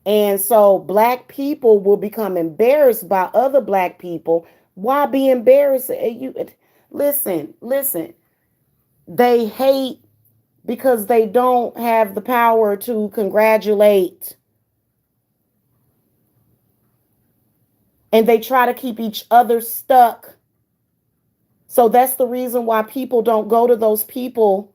And so black people will become embarrassed by other black people. Why be embarrassed? You listen. They hate because they don't have the power to congratulate. And they try to keep each other stuck. So that's the reason why people don't go to those people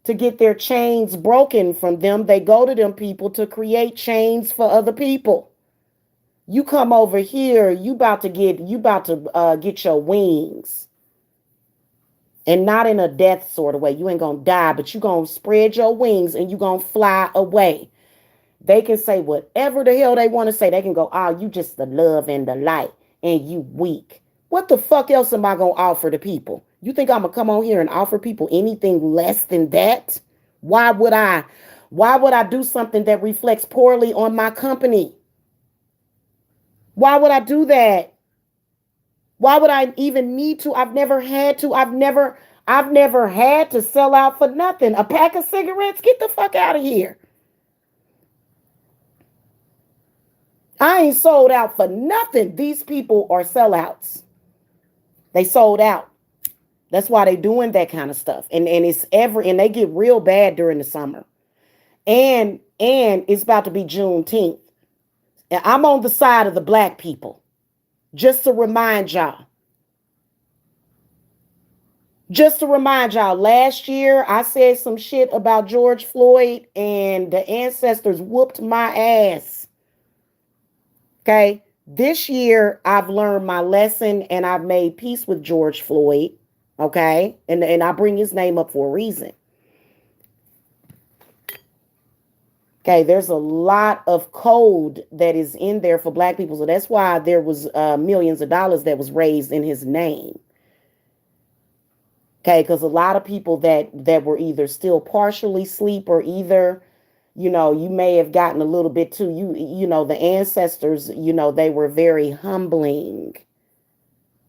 to get their chains broken from them. They go to them people to create chains for other people. You come over here, you about to get your wings. And not in a death sort of way. You ain't gonna die, but you gonna spread your wings and you gonna fly away. They can say whatever the hell they want to say. They can go, oh, you just the love and the light and you weak. What the fuck else am I going to offer the people? You think I'm going to come on here and offer people anything less than that? Why would I? Why would I do something that reflects poorly on my company? Why would I do that? Why would I even need to? I've never had to. I've never had to sell out for nothing. A pack of cigarettes? Get the fuck out of here. I ain't sold out for nothing. These people are sellouts. They sold out. That's why they doing that kind of stuff. And it's and they get real bad during the summer. And it's about to be Juneteenth. And I'm on the side of the black people. Just to remind y'all. Just to remind y'all, last year I said some shit about George Floyd and the ancestors whooped my ass. Okay. This year I've learned my lesson and I've made peace with George Floyd. Okay. And I bring his name up for a reason. Okay. There's a lot of code that is in there for black people. So that's why there was millions of dollars that was raised in his name. Okay. Because a lot of people that were either still partially asleep or either, you may have gotten a little bit too, the ancestors, they were very humbling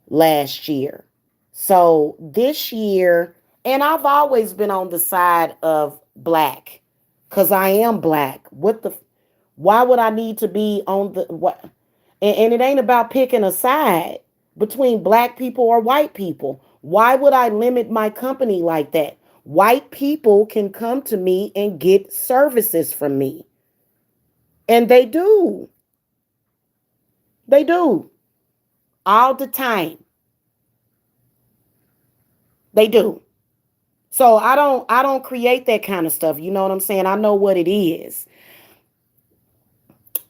last year. So this year, and I've always been on the side of black because I am black. Why would I need to be on the, what? And it ain't about picking a side between black people or white people. Why would I limit my company like that? White people can come to me and get services from me. And they do. They do. All the time. They do. So I don't create that kind of stuff. You know what I'm saying? I know what it is.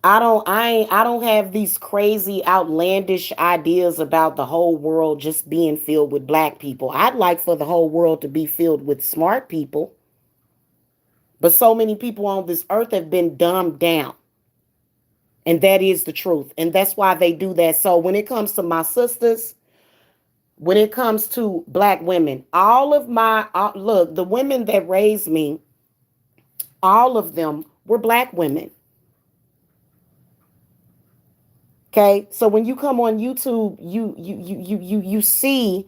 I don't have these crazy outlandish ideas about the whole world just being filled with black people. I'd like for the whole world to be filled with smart people. But so many people on this earth have been dumbed down. And that is the truth. And that's why they do that. So when it comes to my sisters, when it comes to black women, all of my, look, the women that raised me, all of them were black women. Okay. So when you come on YouTube, you see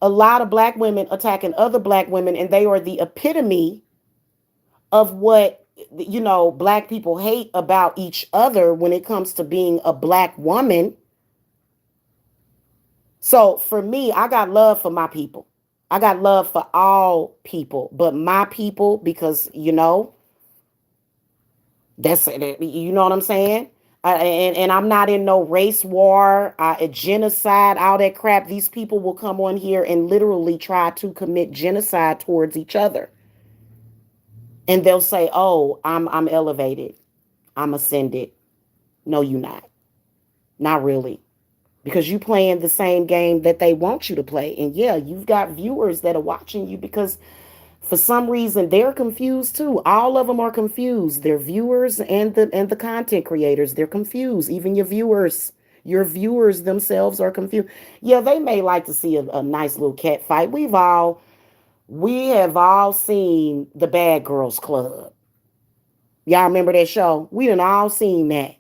a lot of black women attacking other black women, and they are the epitome of what, black people hate about each other when it comes to being a black woman. So for me, I got love for my people. I got love for all people, but my people, because, that's it. You know what I'm saying? And I'm not in no race war, genocide, all that crap. These people will come on here and literally try to commit genocide towards each other. And they'll say, "Oh, I'm elevated. I'm ascended." No, you're not. Not really. Because you playing the same game that they want you to play. And yeah, you've got viewers that are watching you because for some reason they're confused too. All of them are confused. They're viewers and the content creators. They're confused. Even your viewers themselves are confused. Yeah, they may like to see a nice little cat fight. We have all seen the Bad Girls Club. Y'all remember that show? We done all seen that.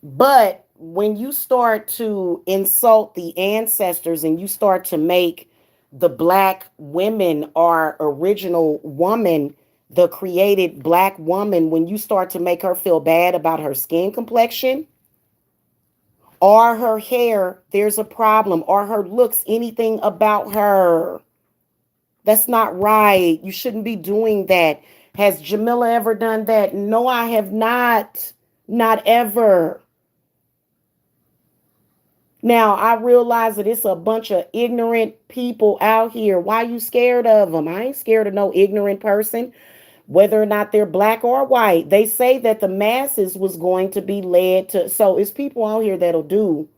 But when you start to insult the ancestors and you start to make the black women or original woman, the created black woman, when you start to make her feel bad about her skin complexion or her hair, there's a problem, or her looks, anything about her. That's not right. You shouldn't be doing that. Has Jamila ever done that? No, I have not. Not ever. Now, I realize that it's a bunch of ignorant people out here. Why are you scared of them? I ain't scared of no ignorant person, whether or not they're black or white. They say that the masses was going to be led to. So it's people out here that'll do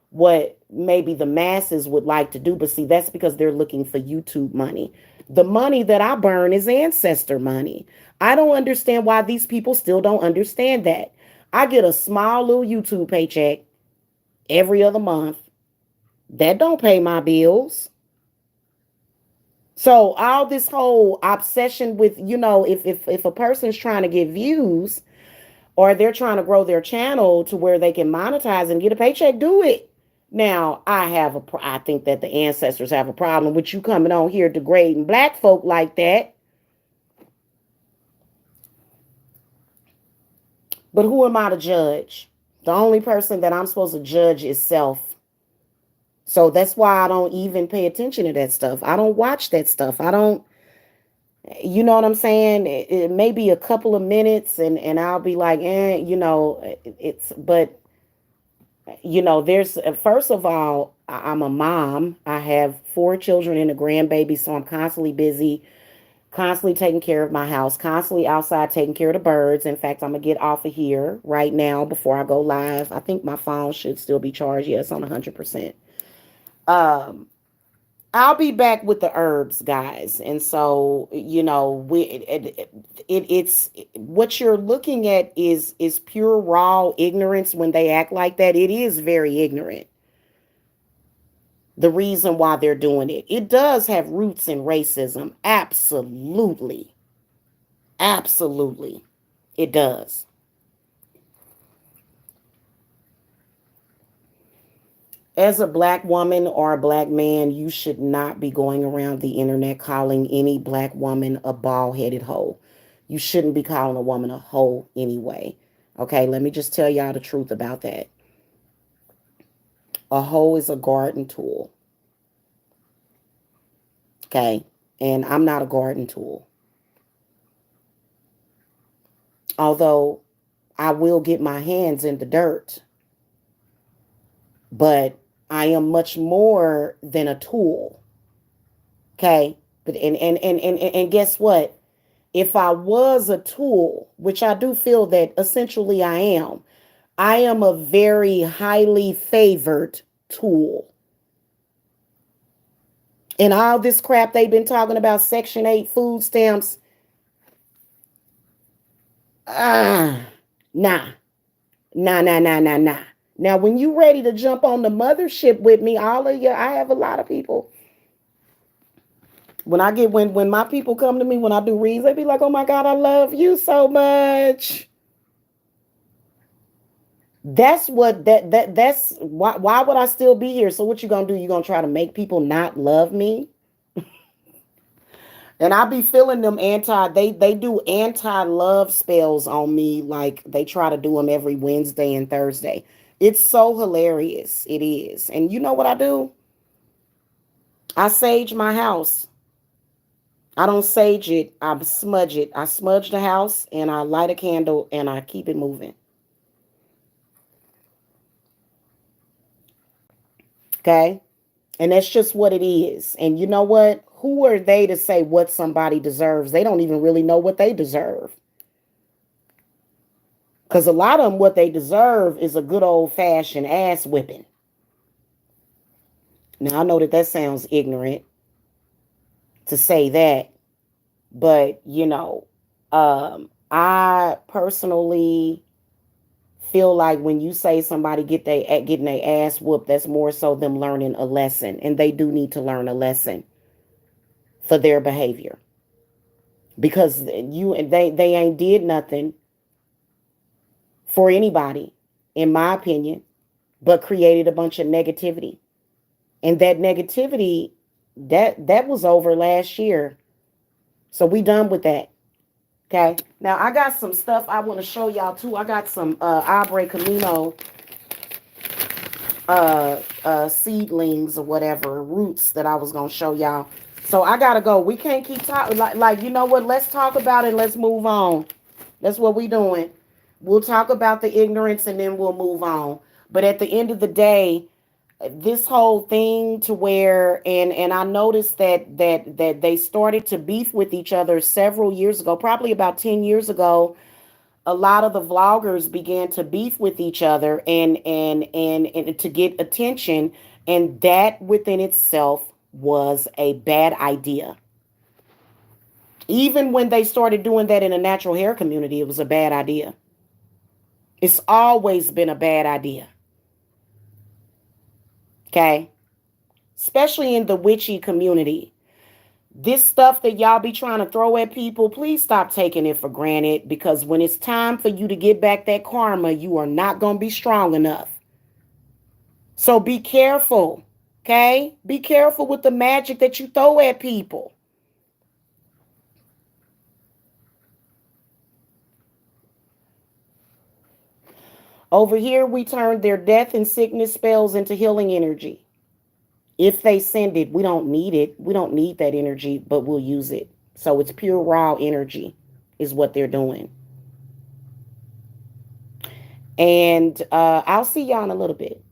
what maybe the masses would like to do. But see, that's because they're looking for YouTube money. The money that I burn is ancestor money. I don't understand why these people still don't understand that. I get a small little YouTube paycheck every other month. That don't pay my bills. So all this whole obsession with, if a person's trying to get views or they're trying to grow their channel to where they can monetize and get a paycheck, do it. Now, I think that the ancestors have a problem with you coming on here degrading black folk like that. But who am I to judge? The only person that I'm supposed to judge is self. So that's why I don't even pay attention to that stuff. I don't watch that stuff. I don't, you know what I'm saying? It may be a couple of minutes and I'll be like, but there's, first of all, I'm a mom. I have 4 children and a grandbaby. So I'm constantly busy, constantly taking care of my house, constantly outside taking care of the birds. In fact, I'm going to get off of here right now before I go live. I think my phone should still be charged. Yeah, it's on 100%. Um, I'll be back with the herbs, guys. And so, it's what you're looking at is pure raw ignorance when they act like that. It is very ignorant. The reason why they're doing it. It does have roots in racism. Absolutely. Absolutely. It does. As a black woman or a black man, you should not be going around the internet calling any black woman a bald headed hoe. You shouldn't be calling a woman a hoe anyway. Okay, let me just tell y'all the truth about that. A hoe is a garden tool. Okay, and I'm not a garden tool. Although I will get my hands in the dirt, but I am much more than a tool. Okay, but and guess what? If I was a tool, which I do feel that essentially I am a very highly favored tool. And all this crap they've been talking about, Section 8 food stamps, nah, nah, nah. Now, when you ready to jump on the mothership with me, all of you, I have a lot of people. When my people come to me, when I do reads, they be like, oh my God, I love you so much. That's why would I still be here? So what you gonna do? You gonna try to make people not love me? And I be feeling them they do anti-love spells on me, like they try to do them every Wednesday and Thursday. It's so hilarious. It is. And you know what I do? I sage my house. I don't sage it, I smudge it. I smudge the house and I light a candle and I keep it moving. Okay? And that's just what it is. And you know what? Who are they to say what somebody deserves? They don't even really know what they deserve. Because a lot of them, what they deserve is a good old fashioned ass whipping. Now, I know that sounds ignorant to say that, but I personally feel like when you say somebody getting their ass whooped, that's more so them learning a lesson, and they do need to learn a lesson for their behavior, because they ain't did nothing for anybody, in my opinion, but created a bunch of negativity. And that negativity, that was over last year. So we done with that. Okay. Now I got some stuff I want to show y'all too. I got some Abre Camino seedlings or whatever, roots that I was gonna show y'all. So I gotta go. We can't keep talking like you know what? Let's talk about it. Let's move on. That's what we doing. We'll talk about the ignorance and then we'll move on. But at the end of the day, this whole thing to where and I noticed that they started to beef with each other several years ago, probably about 10 years ago. A lot of the vloggers began to beef with each other and to get attention, and that within itself was a bad idea. Even when they started doing that in a natural hair community, it was a bad idea. It's always been a bad idea. Okay? Especially in the witchy community. This stuff that y'all be trying to throw at people, please stop taking it for granted, because when it's time for you to get back that karma, you are not going to be strong enough. So be careful. Okay? Be careful with the magic that you throw at people. Over here, we turn their death and sickness spells into healing energy. If they send it, we don't need it. We don't need that energy, but we'll use it. So it's pure raw energy is what they're doing. And I'll see y'all in a little bit.